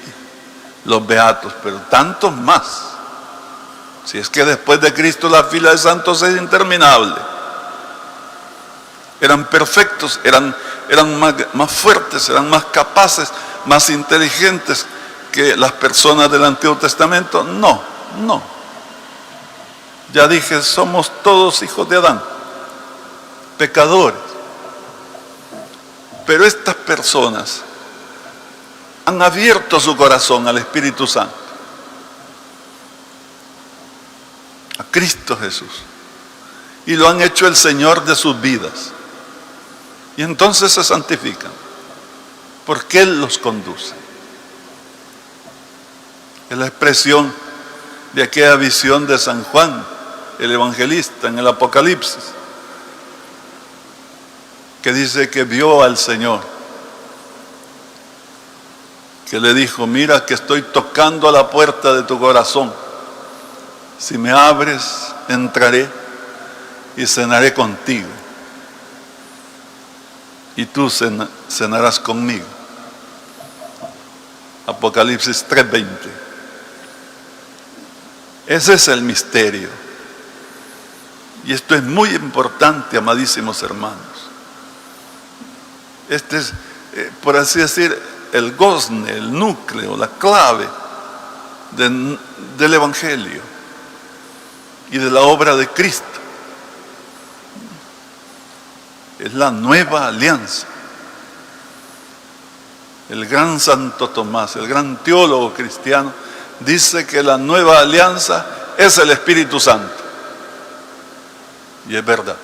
los beatos, pero tantos más. Si es que después de Cristo la fila de santos es interminable. Eran perfectos, eran más fuertes, eran más capaces, más inteligentes que las personas del Antiguo Testamento. No. Ya dije, somos todos hijos de Adán, pecadores. Pero estas personas han abierto su corazón al Espíritu Santo, a Cristo Jesús, y lo han hecho el Señor de sus vidas. Y entonces se santifican, porque Él los conduce. Es la expresión de aquella visión de San Juan, el evangelista, en el Apocalipsis, que dice que vio al Señor, que le dijo: mira que estoy tocando a la puerta de tu corazón, si me abres, entraré y cenaré contigo, y tú cenarás conmigo. Apocalipsis 3:20. Ese es el misterio. Y esto es muy importante, amadísimos hermanos. Este es, por así decir, el gozne, el núcleo, la clave del Evangelio y de la obra de Cristo. Es la nueva alianza. El gran Santo Tomás, el gran teólogo cristiano, dice que la nueva alianza es el Espíritu Santo. Y es verdad.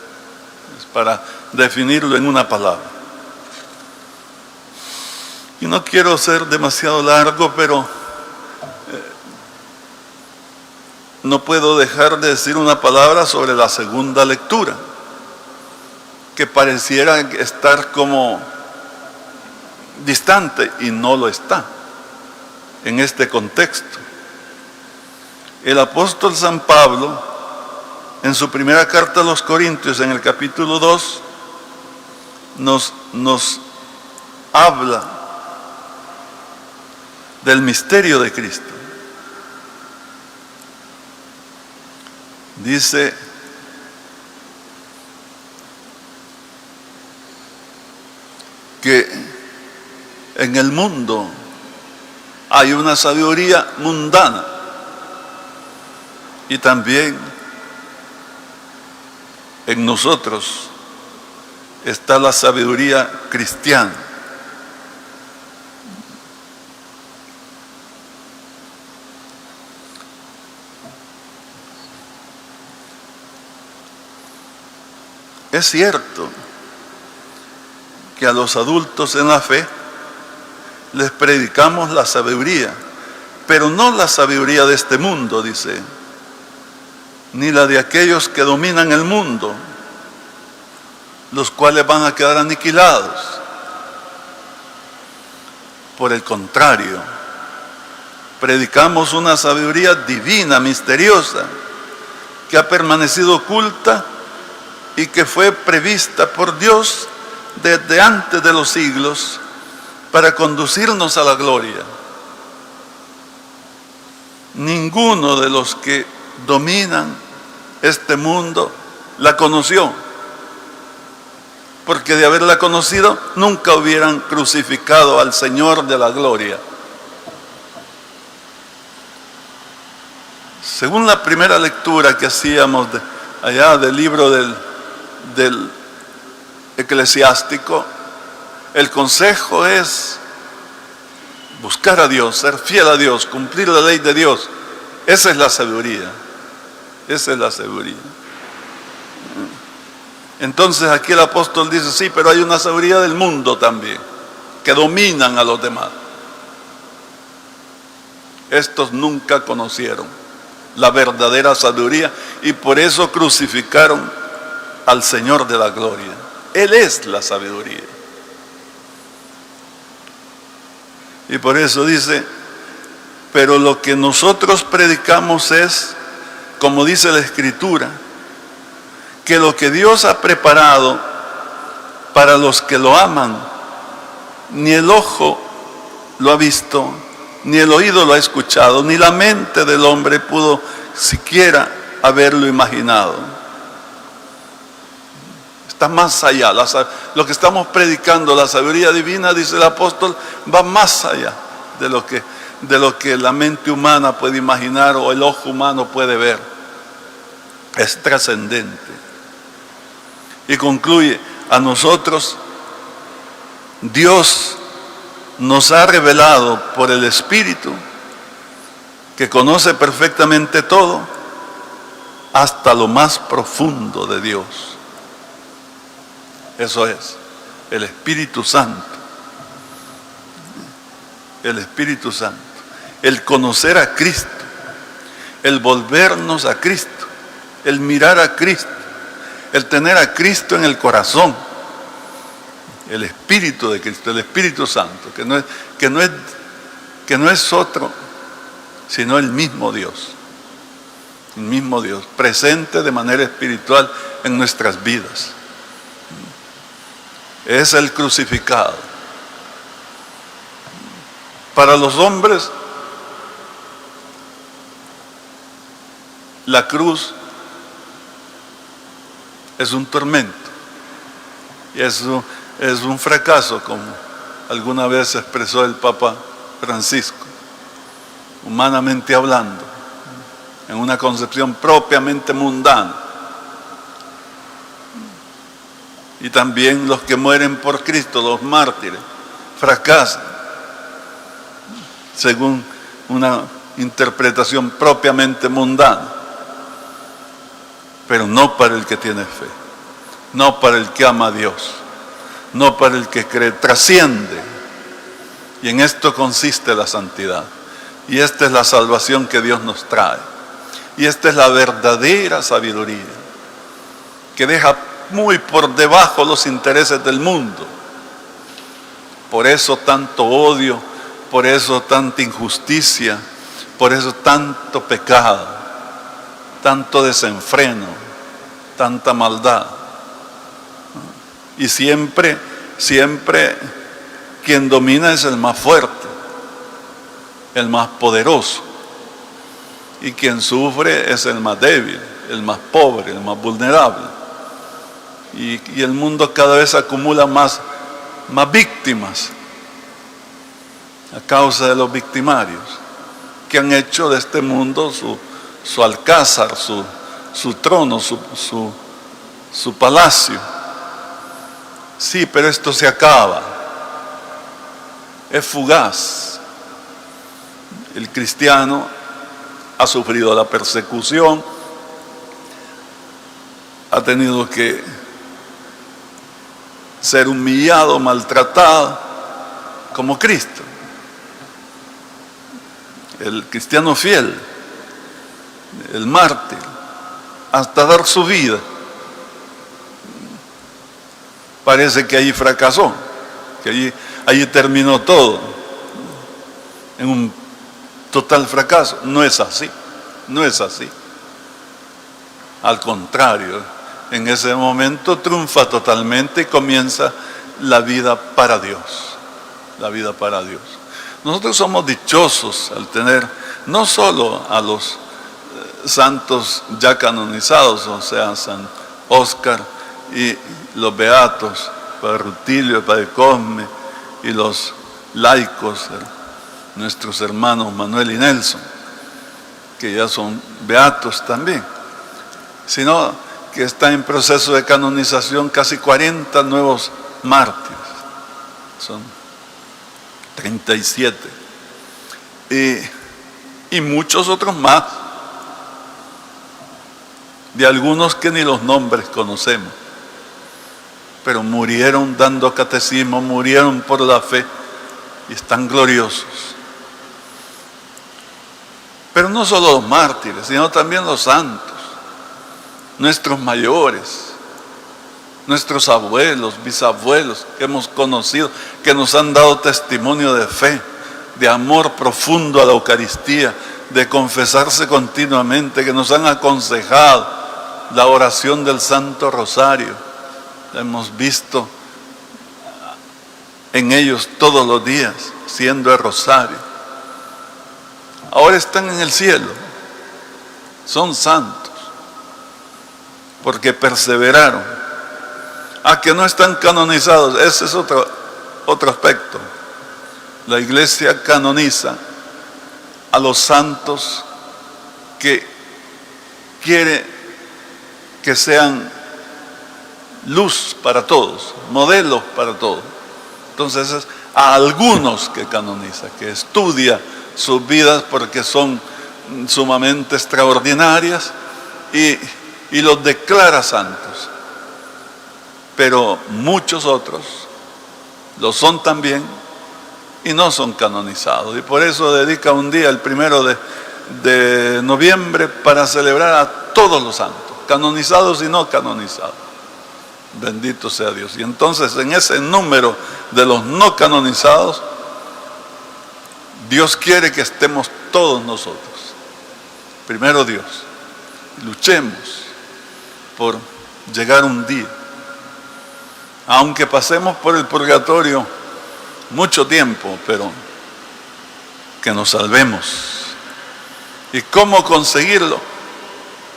Es para definirlo en una palabra. Y no quiero ser demasiado largo, pero no puedo dejar de decir una palabra sobre la segunda lectura, que pareciera estar como distante, y no lo está en este contexto. El apóstol San Pablo, en su primera carta a los Corintios, en el capítulo 2, nos habla del misterio de Cristo. Dice: que en el mundo hay una sabiduría mundana y también en nosotros está la sabiduría cristiana. Es cierto que a los adultos en la fe les predicamos la sabiduría, pero no la sabiduría de este mundo, dice, ni la de aquellos que dominan el mundo, los cuales van a quedar aniquilados. Por el contrario, predicamos una sabiduría divina, misteriosa, que ha permanecido oculta y que fue prevista por Dios desde antes de los siglos para conducirnos a la gloria. Ninguno de los que dominan este mundo la conoció, porque de haberla conocido nunca hubieran crucificado al Señor de la gloria. Según la primera lectura que hacíamos allá del libro del Eclesiástico, el consejo es buscar a Dios, ser fiel a Dios, cumplir la ley de Dios. Esa es la sabiduría. Esa es la sabiduría. Entonces aquí el apóstol dice: sí, pero hay una sabiduría del mundo también, que dominan a los demás. Estos nunca conocieron la verdadera sabiduría y por eso crucificaron al Señor de la gloria. Él es la sabiduría. Y por eso dice: pero lo que nosotros predicamos es, como dice la Escritura, que lo que Dios ha preparado para los que lo aman, ni el ojo lo ha visto, ni el oído lo ha escuchado, ni la mente del hombre pudo siquiera haberlo imaginado. Está más allá. Lo que estamos predicando, la sabiduría divina, dice el apóstol, va más allá de lo que la mente humana puede imaginar o el ojo humano puede ver. Es trascendente. Y concluye: a nosotros Dios nos ha revelado por el Espíritu, que conoce perfectamente todo, hasta lo más profundo de Dios. Eso es, el Espíritu Santo. El Espíritu Santo. El conocer a Cristo, el volvernos a Cristo, el mirar a Cristo, el tener a Cristo en el corazón. El Espíritu de Cristo, el Espíritu Santo, que no es otro, sino el mismo Dios. el mismo Dios, presente de manera espiritual en nuestras vidas. Es el crucificado. Para los hombres, la cruz es un tormento y es un fracaso, como alguna vez expresó el Papa Francisco, humanamente hablando, en una concepción propiamente mundana. Y también los que mueren por Cristo, los mártires, fracasan, según una interpretación propiamente mundana. Pero no para el que tiene fe, no para el que ama a Dios, no para el que cree, trasciende. Y en esto consiste la santidad. Y esta es la salvación que Dios nos trae. Y esta es la verdadera sabiduría, que deja muy por debajo los intereses del mundo. Por eso tanto odio, por eso tanta injusticia, por eso tanto pecado, tanto desenfreno, tanta maldad. Y siempre quien domina es el más fuerte, el más poderoso. Y quien sufre es el más débil, el más pobre, el más vulnerable. Y el mundo cada vez acumula más víctimas a causa de los victimarios que han hecho de este mundo su alcázar, su trono, su palacio. Sí, pero esto se acaba, es fugaz. El cristiano ha sufrido la persecución, ha tenido que ser humillado, maltratado, como Cristo. El cristiano fiel, el mártir, hasta dar su vida. Parece que allí fracasó, que allí terminó todo en un total fracaso. No es así, no es así. Al contrario, en ese momento triunfa totalmente y comienza la vida para Dios. La vida para Dios. Nosotros somos dichosos al tener no solo a los santos ya canonizados, o sea, San Óscar y los beatos, Padre Rutilio, Padre Cosme, y los laicos, nuestros hermanos Manuel y Nelson, que ya son beatos también, sino que está en proceso de canonización casi 40 nuevos mártires, son 37, y muchos otros más, de algunos que ni los nombres conocemos, pero murieron dando catecismo, murieron por la fe y están gloriosos. Pero no solo los mártires, sino también los santos, nuestros mayores, nuestros abuelos, bisabuelos que hemos conocido, que nos han dado testimonio de fe, de amor profundo a la Eucaristía, de confesarse continuamente, que nos han aconsejado la oración del Santo Rosario. La hemos visto en ellos todos los días, siendo el rosario. Ahora están en el cielo, son santos, porque perseveraron. A que no están canonizados, ese es otro aspecto. La Iglesia canoniza a los santos que quiere que sean luz para todos, modelos para todos. Entonces es a algunos que canoniza, que estudia sus vidas porque son sumamente extraordinarias y los declara santos. Pero muchos otros lo son también y no son canonizados. Y por eso dedica un día, el 1 de noviembre, para celebrar a todos los santos, canonizados y no canonizados. Bendito sea Dios. Y entonces en ese número de los no canonizados, Dios quiere que estemos todos nosotros. Primero Dios. luchemos por llegar un día, aunque pasemos por el purgatorio mucho tiempo, pero que nos salvemos. ¿Y cómo conseguirlo?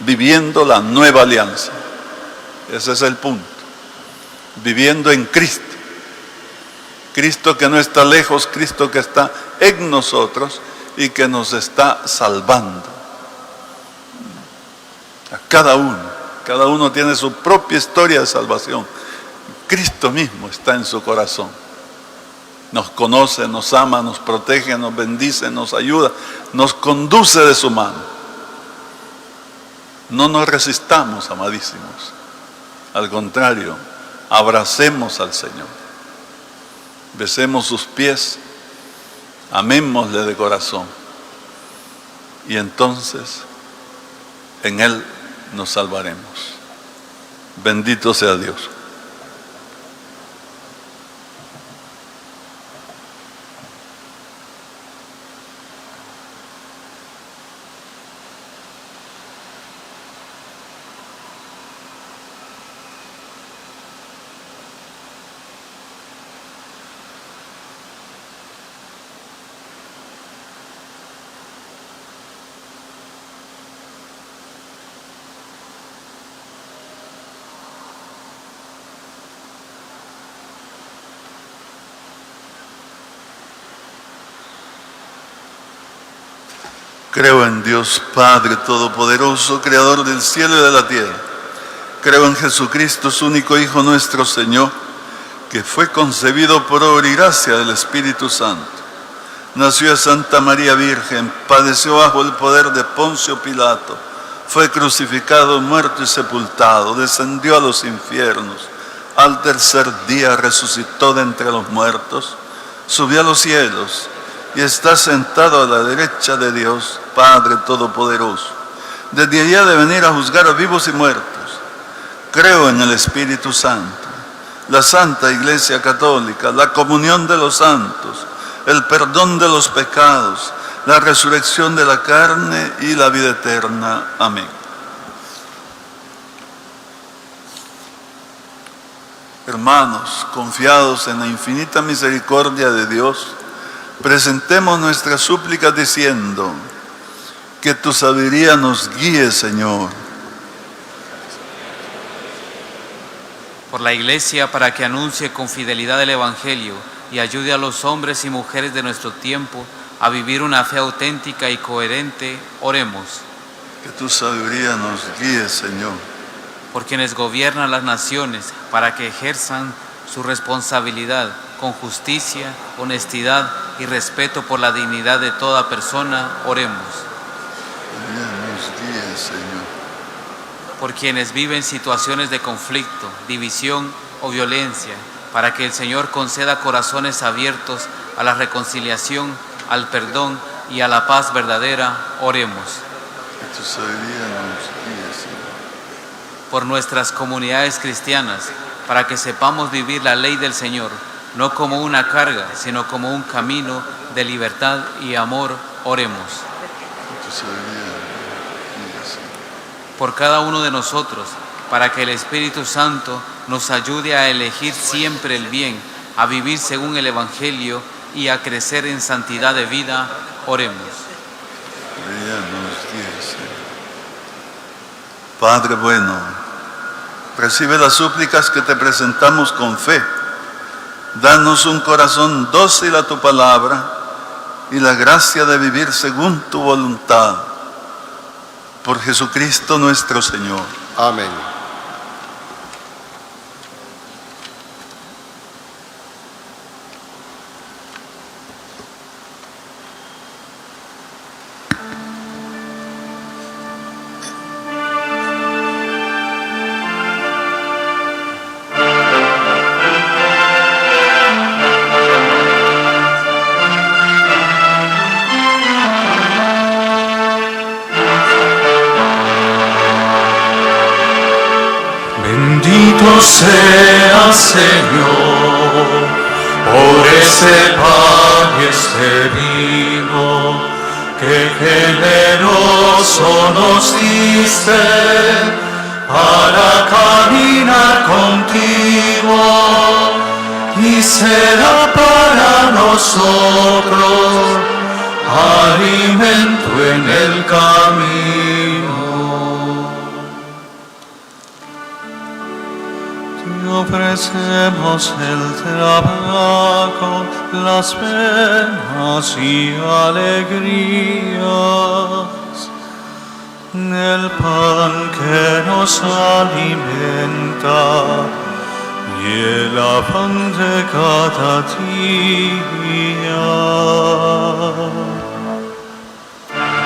Viviendo la nueva alianza. Ese es el punto. Viviendo en Cristo. Cristo que no está lejos, Cristo que está en nosotros y que nos está salvando. A cada uno tiene su propia historia de salvación. Cristo mismo está en su corazón. Nos conoce, nos ama, nos protege, nos bendice, nos ayuda, nos conduce de su mano. No nos resistamos, amadísimos. Al contrario, abracemos al Señor. Besemos sus pies, amémosle de corazón. Y entonces, en Él nos salvaremos. Bendito sea Dios. Creo en Dios Padre Todopoderoso, Creador del cielo y de la tierra. Creo en Jesucristo, su único Hijo nuestro Señor, que fue concebido por obra y gracia del Espíritu Santo. Nació de Santa María Virgen, padeció bajo el poder de Poncio Pilato, fue crucificado, muerto y sepultado, descendió a los infiernos. Al tercer día resucitó de entre los muertos, subió a los cielos y está sentado a la derecha de Dios, Padre Todopoderoso. Desde allí ha de venir a juzgar a vivos y muertos. Creo en el Espíritu Santo, la Santa Iglesia Católica, la comunión de los santos, el perdón de los pecados, la resurrección de la carne y la vida eterna. Amén. Hermanos, confiados en la infinita misericordia de Dios, presentemos nuestras súplicas diciendo: que tu sabiduría nos guíe, Señor. Por la Iglesia, para que anuncie con fidelidad el Evangelio y ayude a los hombres y mujeres de nuestro tiempo a vivir una fe auténtica y coherente, oremos. Que tu sabiduría nos guíe, Señor. Por quienes gobiernan las naciones, para que ejerzan su responsabilidad con justicia, honestidad y respeto por la dignidad de toda persona, oremos. Nos guíe, Señor. Por quienes viven situaciones de conflicto, división o violencia, para que el Señor conceda corazones abiertos a la reconciliación, al perdón y a la paz verdadera, oremos. Que tu sabiduría nos guíe, Señor. Por nuestras comunidades cristianas, para que sepamos vivir la ley del Señor, no como una carga, sino como un camino de libertad y amor, oremos. Que tu sabiduría nos guíe, Señor. Por cada uno de nosotros, para que el Espíritu Santo nos ayude a elegir siempre el bien, a vivir según el Evangelio y a crecer en santidad de vida, oremos. Ella nos guíe, Señor. Padre bueno, recibe las súplicas que te presentamos con fe. Danos un corazón dócil a tu palabra y la gracia de vivir según tu voluntad. Por Jesucristo nuestro Señor. Amén. Bendito sea, Señor, por ese pan y ese vino que generosamente generoso nos diste para caminar contigo y será para nosotros alimento en el camino. Te ofrecemos el trabajo, las penas y alegrías, el pan que nos alimenta y el afán de cada día.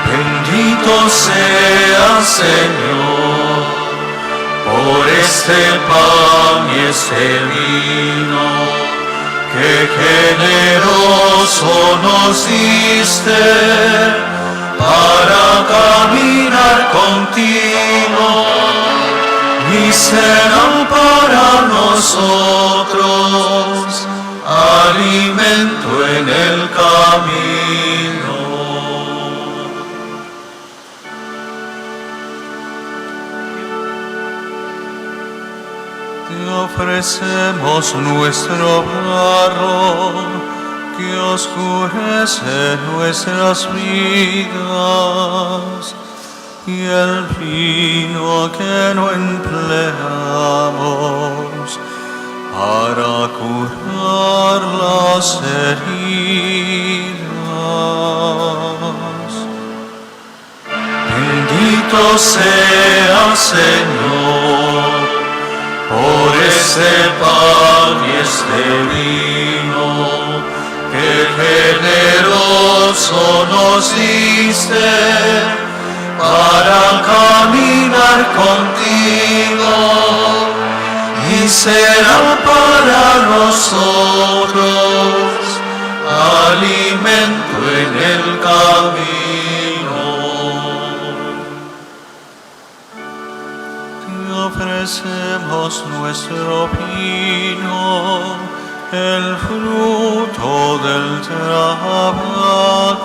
Bendito sea, Señor, por este pan y este vino que generoso nos diste para caminar contigo y serán para nosotros alimento en el camino. Te ofrecemos nuestro barro que oscurece nuestras vidas y el vino que no empleamos para curar las heridas. Bendito sea, Señor, por este pan y este vino que generoso nos diste para caminar contigo y será para nosotros alimento en el camino. Te ofrecemos nuestro vino, el fruto del trabajo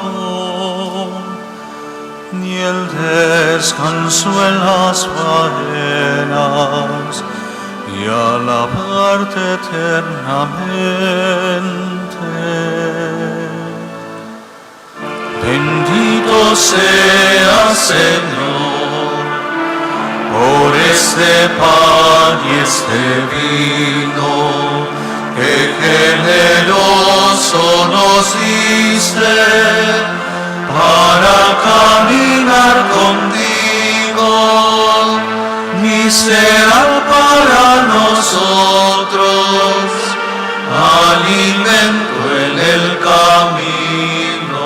y el descanso en las faenas y alabarte eternamente. Bendito sea, Señor, por este pan y este vino que generoso nos diste para caminar contigo, ni será para nosotros alimento en el camino.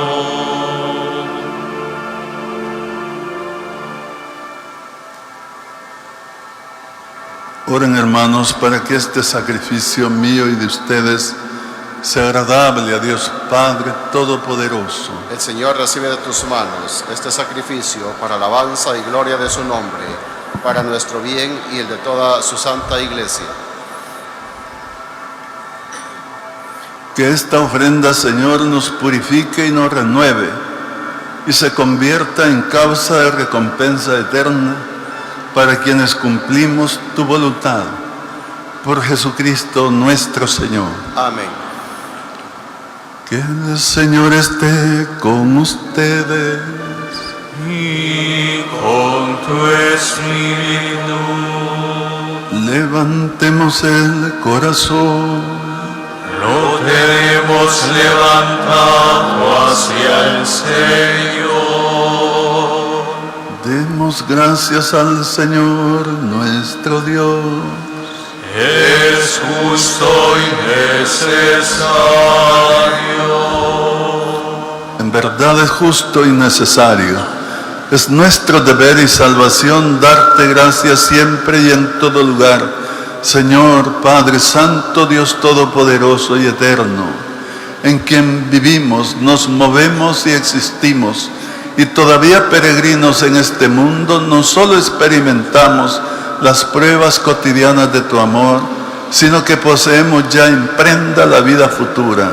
Oren, hermanos, para que este sacrificio mío y de ustedes sea agradable a Dios Padre Todopoderoso. El Señor recibe de tus manos este sacrificio para alabanza y gloria de su nombre, para nuestro bien y el de toda su santa iglesia. Que esta ofrenda, Señor, nos purifique y nos renueve y se convierta en causa de recompensa eterna para quienes cumplimos tu voluntad. Por Jesucristo nuestro Señor. Amén. Que el Señor esté con ustedes. Y con tu espíritu. Levantemos el corazón. Lo tenemos levantado hacia el Señor. Demos gracias al Señor nuestro Dios. Es justo y necesario. En verdad es justo y necesario. Es nuestro deber y salvación darte gracias siempre y en todo lugar, Señor, Padre Santo, Dios Todopoderoso y Eterno, en quien vivimos, nos movemos y existimos, y todavía peregrinos en este mundo, no solo experimentamos las pruebas cotidianas de tu amor, sino que poseemos ya en prenda la vida futura.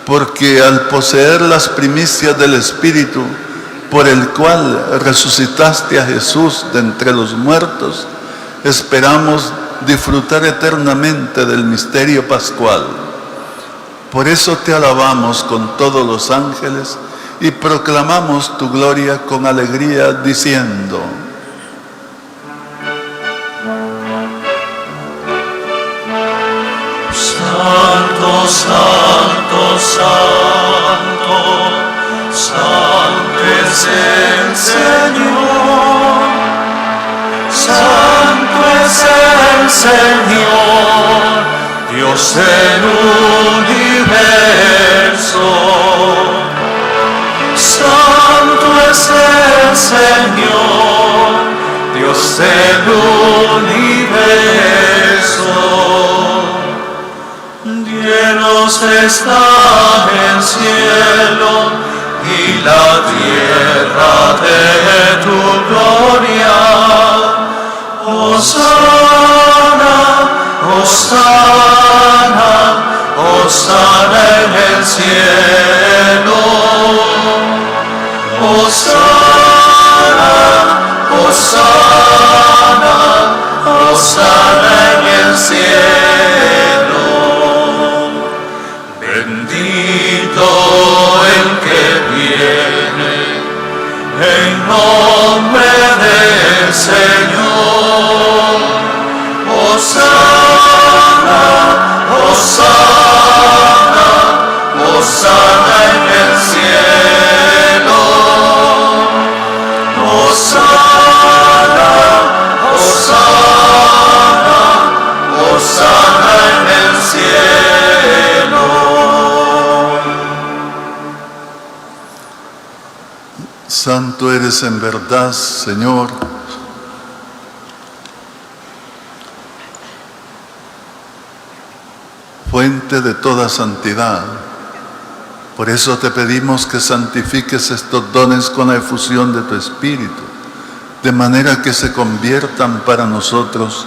Porque al poseer las primicias del Espíritu, por el cual resucitaste a Jesús de entre los muertos, esperamos disfrutar eternamente del misterio pascual. Por eso te alabamos con todos los ángeles y proclamamos tu gloria con alegría, diciendo: Santo, santo, santo, santo es el Señor. Santo es el Señor, Dios del universo. Santo es el Señor, Dios del universo. Llenos está el cielo y la tierra de tu gloria. Hosana, Hosana, Hosana en el cielo. Hosana, Hosana, Hosana en el cielo. Bendito el que viene en nombre del Señor. Hosana, Hosana, Hosana en el cielo. Hosana, Hosana, Hosana en el cielo. Santo eres en verdad, Señor. Fuente de toda santidad. Por eso te pedimos que santifiques estos dones con la efusión de tu Espíritu, de manera que se conviertan para nosotros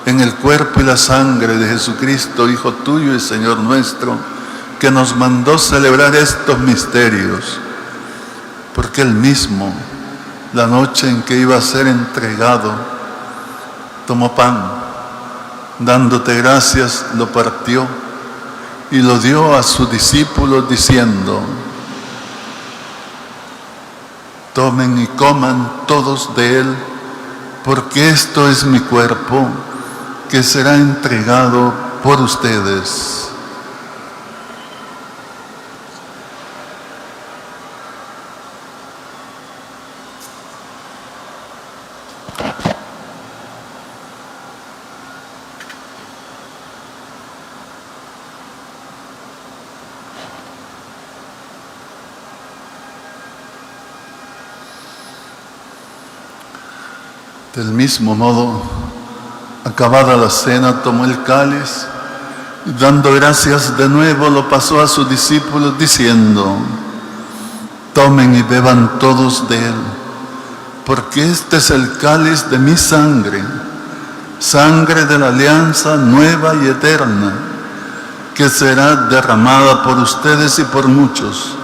en el cuerpo y la sangre de Jesucristo, Hijo tuyo y Señor nuestro, que nos mandó celebrar estos misterios. Porque Él mismo, la noche en que iba a ser entregado, tomó pan, dándote gracias, lo partió y lo dio a sus discípulos diciendo: tomen y coman todos de él, porque esto es mi cuerpo, que será entregado por ustedes. Del mismo modo, acabada la cena, tomó el cáliz y dando gracias de nuevo lo pasó a sus discípulos diciendo: tomen y beban todos de él, porque este es el cáliz de mi sangre, sangre de la alianza nueva y eterna, que será derramada por ustedes y por muchos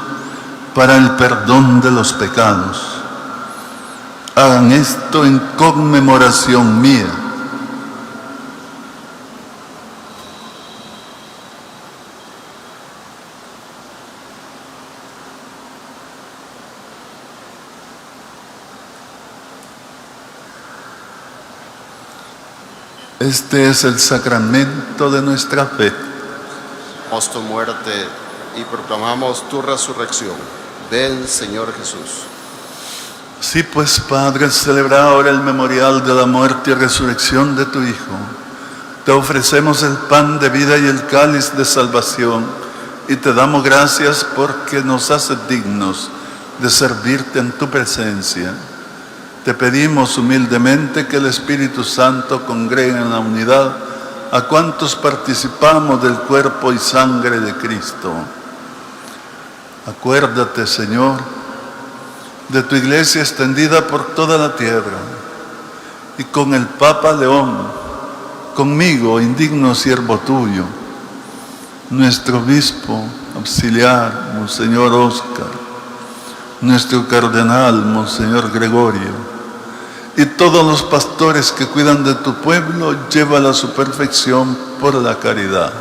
para el perdón de los pecados. Hagan esto en conmemoración mía. Este es el sacramento de nuestra fe. Proclamamos tu muerte y proclamamos tu resurrección. Ven, Señor Jesús. Sí, pues, Padre, celebra ahora el memorial de la muerte y resurrección de tu Hijo. Te ofrecemos el pan de vida y el cáliz de salvación, y te damos gracias porque nos haces dignos de servirte en tu presencia. Te pedimos humildemente que el Espíritu Santo congregue en la unidad a cuantos participamos del cuerpo y sangre de Cristo. Acuérdate, Señor, de tu iglesia extendida por toda la tierra, y con el Papa León, conmigo, indigno siervo tuyo, nuestro obispo auxiliar, Monseñor Óscar, nuestro cardenal, Monseñor Gregorio, y todos los pastores que cuidan de tu pueblo, llévala a su perfección por la caridad.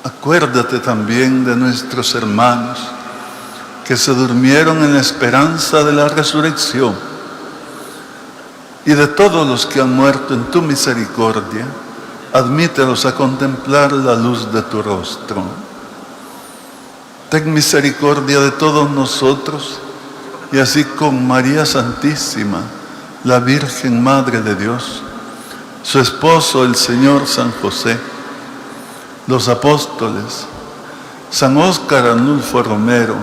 Acuérdate también de nuestros hermanos que se durmieron en la esperanza de la resurrección y de todos los que han muerto en tu misericordia, admítelos a contemplar la luz de tu rostro. Ten misericordia de todos nosotros y así con María Santísima, la Virgen Madre de Dios, su esposo el Señor San José, los apóstoles, San Óscar Arnulfo Romero,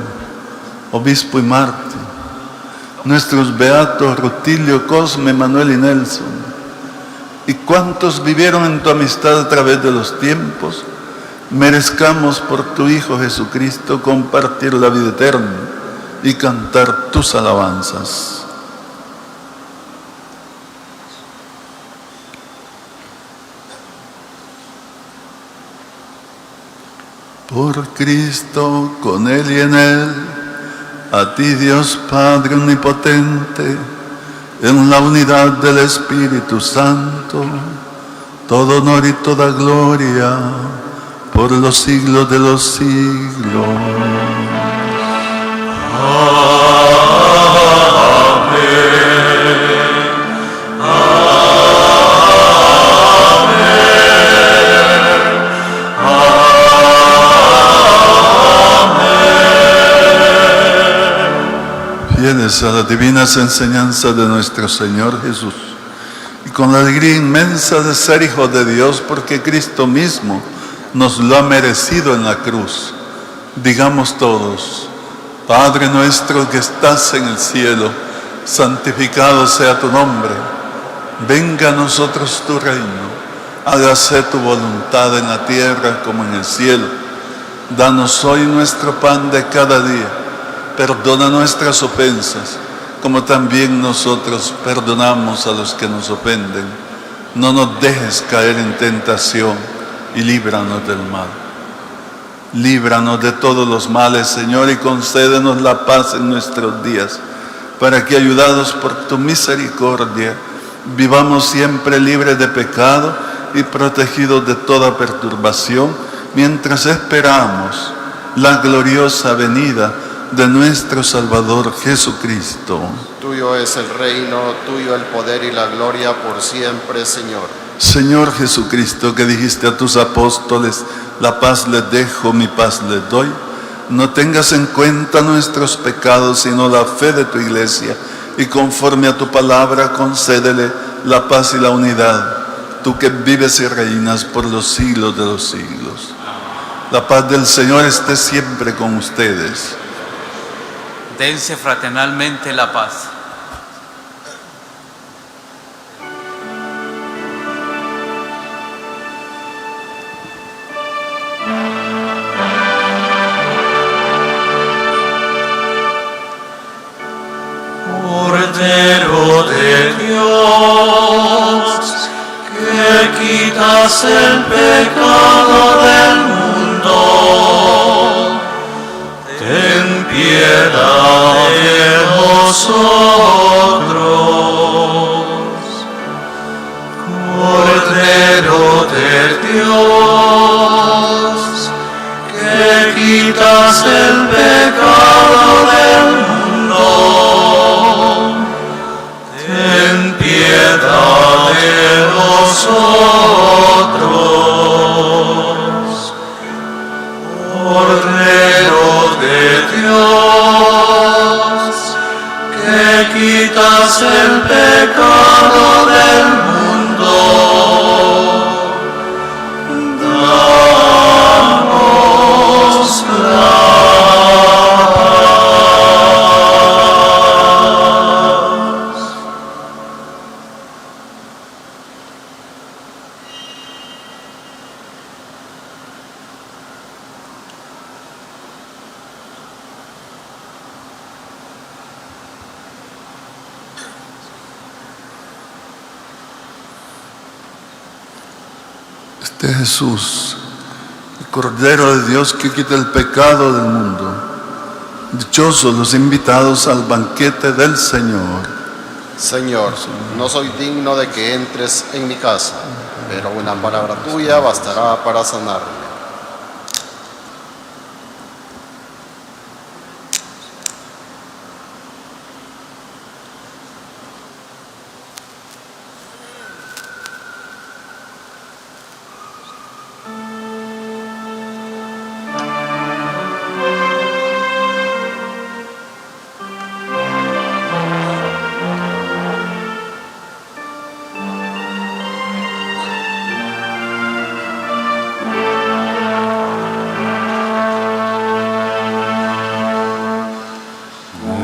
obispo y mártir, nuestros beatos Rutilio, Cosme, Manuel y Nelson, y cuantos vivieron en tu amistad a través de los tiempos, merezcamos por tu Hijo Jesucristo compartir la vida eterna y cantar tus alabanzas. Por Cristo, con Él y en Él, a ti Dios Padre Omnipotente, en la unidad del Espíritu Santo, todo honor y toda gloria, por los siglos de los siglos. Fieles a las divinas enseñanzas de nuestro Señor Jesús, y con la alegría inmensa de ser hijos de Dios, porque Cristo mismo nos lo ha merecido en la cruz, digamos todos: Padre nuestro que estás en el cielo, santificado sea tu nombre. Venga a nosotros tu reino, hágase tu voluntad en la tierra como en el cielo. Danos hoy nuestro pan de cada día. Perdona nuestras ofensas, como también nosotros perdonamos a los que nos ofenden. No nos dejes caer en tentación y líbranos del mal. Líbranos de todos los males, Señor, y concédenos la paz en nuestros días, para que, ayudados por tu misericordia, vivamos siempre libres de pecado y protegidos de toda perturbación, mientras esperamos la gloriosa venida de nuestro Salvador Jesucristo. Tuyo es el reino, tuyo el poder y la gloria por siempre, Señor. Señor Jesucristo, que dijiste a tus apóstoles: la paz les dejo, mi paz les doy, no tengas en cuenta nuestros pecados, sino la fe de tu iglesia, y conforme a tu palabra concédele la paz y la unidad, tú que vives y reinas por los siglos de los siglos. La paz del Señor esté siempre con ustedes. Dense fraternalmente la paz. Cordero de Dios, que quitas el pecado del mundo, ten piedad de nosotros. Cordero de Dios, que quitas el pecado del mundo, ten piedad de nosotros. Cordero de Dios, que quitas el pecado del mundo, danos la paz. Este Jesús, Cordero de Dios que quita el pecado del mundo. Dichosos los invitados al banquete del Señor. Señor, no soy digno de que entres en mi casa, pero una palabra tuya bastará para sanarme.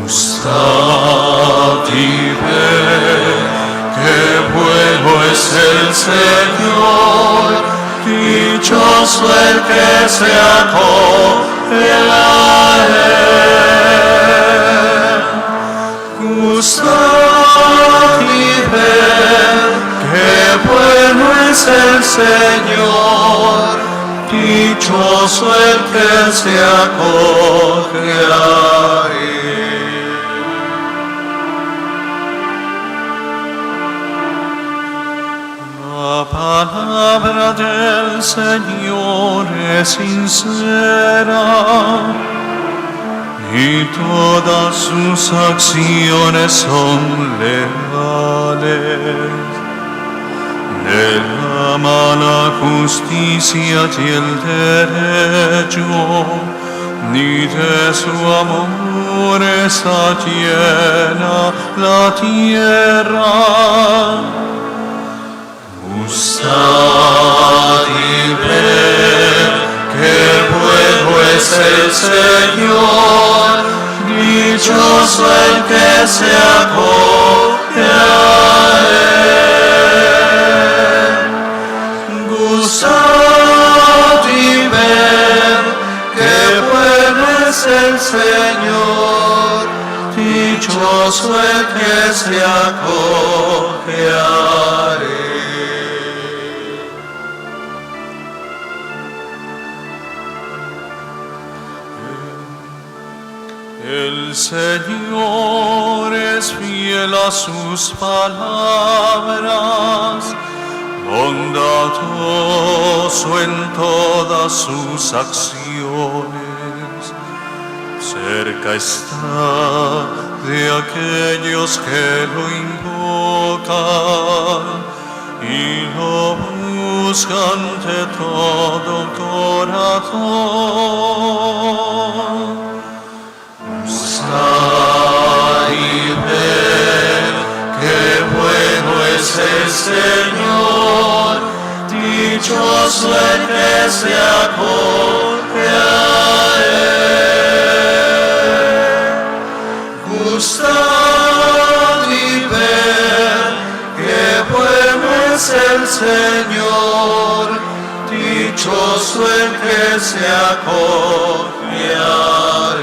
Gustad y ved, qué bueno es el Señor, dichoso el que se acoge a Él. Gustad y ved, qué bueno es el Señor, dichoso el que se acoge a Él. La palabra del Señor es sincera y todas sus acciones son leales. Él ama la justicia y el derecho, ni de su amor está llena la tierra. Gustad y ved, qué bueno es el Señor, dichoso el que se acoge a Él. Gustad y ved, qué bueno es el Señor, dichoso el que se acoge a Él. El Señor es fiel a sus palabras, bondadoso en todas sus acciones. Cerca está de aquellos que lo invocan y lo buscan de todo corazón. Gustad y ved, qué bueno es el Señor, dichoso el que se acoge a Él. Gustad y ved, qué bueno es el Señor, dichoso el que se acoge a Él.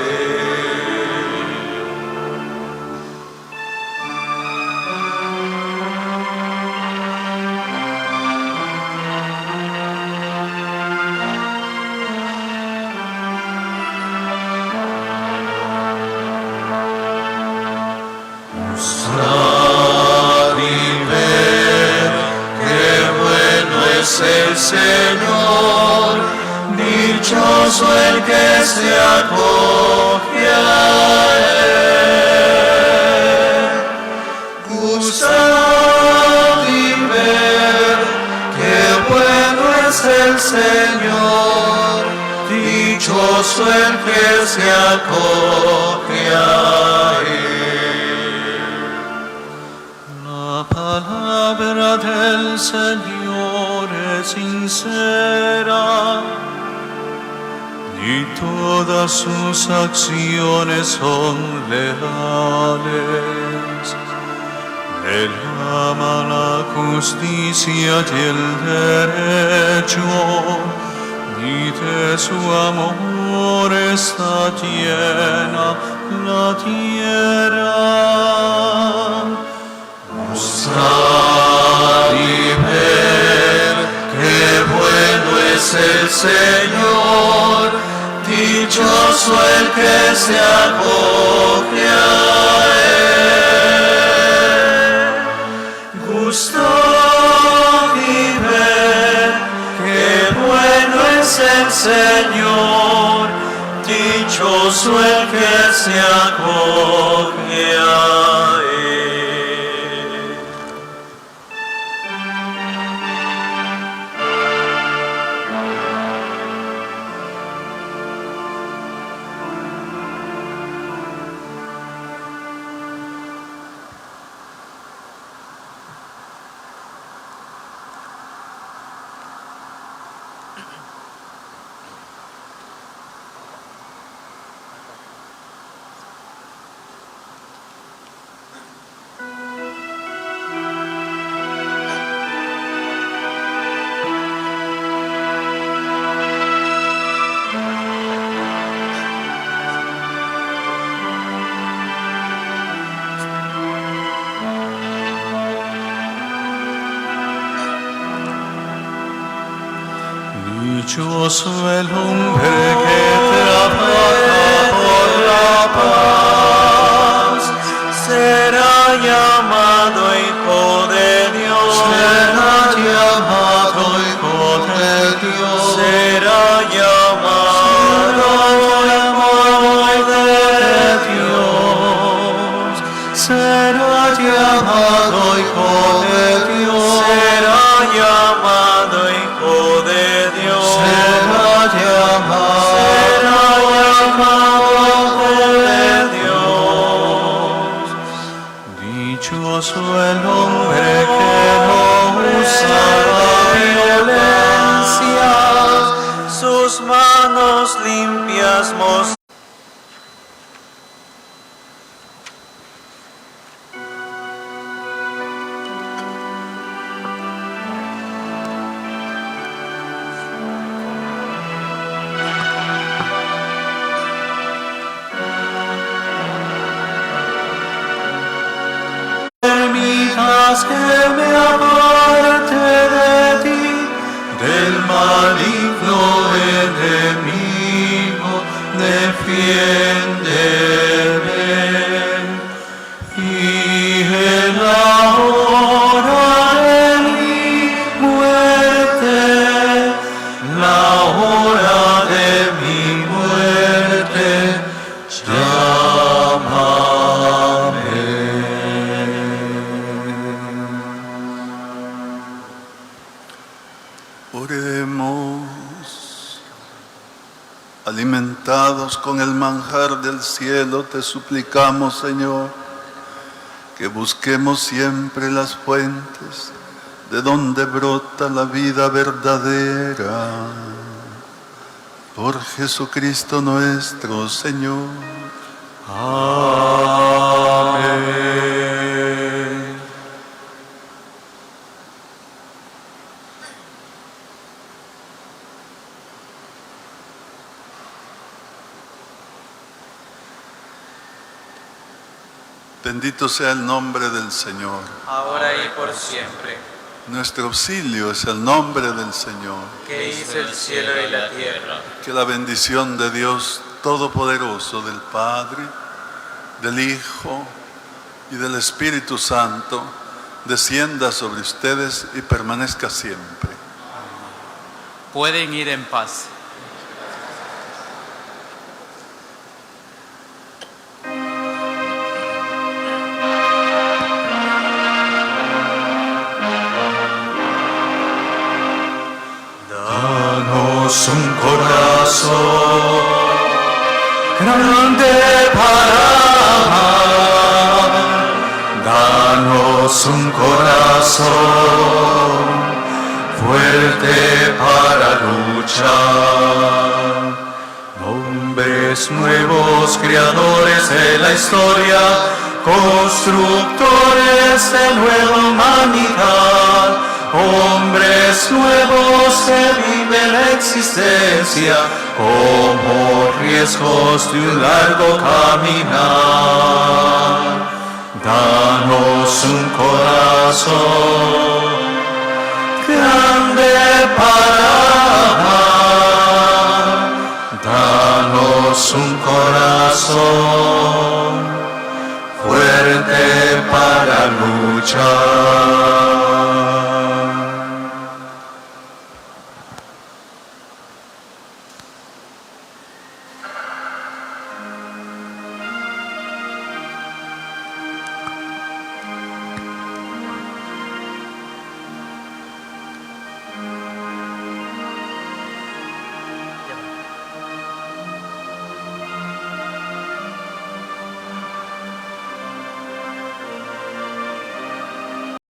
Gustad y ved, qué bueno es el Señor, dichoso el que se acoge a Él. Gustad y ved, qué bueno es el Señor, dichoso el que se acoge a Él. La palabra del Señor es sincera y todas sus acciones son leales. Él ama la justicia y el derecho, y de su amor está llena la tierra. Gustad y ved, qué bueno es es el Señor, dichoso el que se acoge a él. Gustó y ve que bueno es el Señor, dichoso el que se acoge a él. Dichoso el hombre que trabaja por la paz, será llamado hijo de Dios. Será llamado hijo de Dios. Será llamado hijo de Dios. Será llamado hijo de Dios. Será llamado hijo de Dios. Será llamado de Dios. Dichoso el hombre que no usa la violencia, sus manos limpias mostrarán. Que me aparte de ti, del maligno enemigo, defiéndeme. Y en la hora de mi muerte, la hora de mi muerte, llámame. Oremos. Alimentados con el manjar del cielo, te suplicamos, Señor, que busquemos siempre las fuentes de donde brota la vida verdadera. Por Jesucristo nuestro Señor. Amén. Bendito sea el nombre del Señor. ahora y por siempre, Nuestro auxilio es el nombre del Señor. que hizo el cielo y la tierra. Que la bendición de Dios Todopoderoso, del Padre, del Hijo y del Espíritu Santo, descienda sobre ustedes y permanezca siempre. Pueden ir en paz. Danos un corazón grande para amar. Danos un corazón fuerte para luchar. Hombres nuevos, creadores de la historia, constructores de nueva humanidad. Hombres nuevos que viven la existencia como riesgos de un largo caminar. Danos un corazón grande para amar. Danos un corazón fuerte para luchar.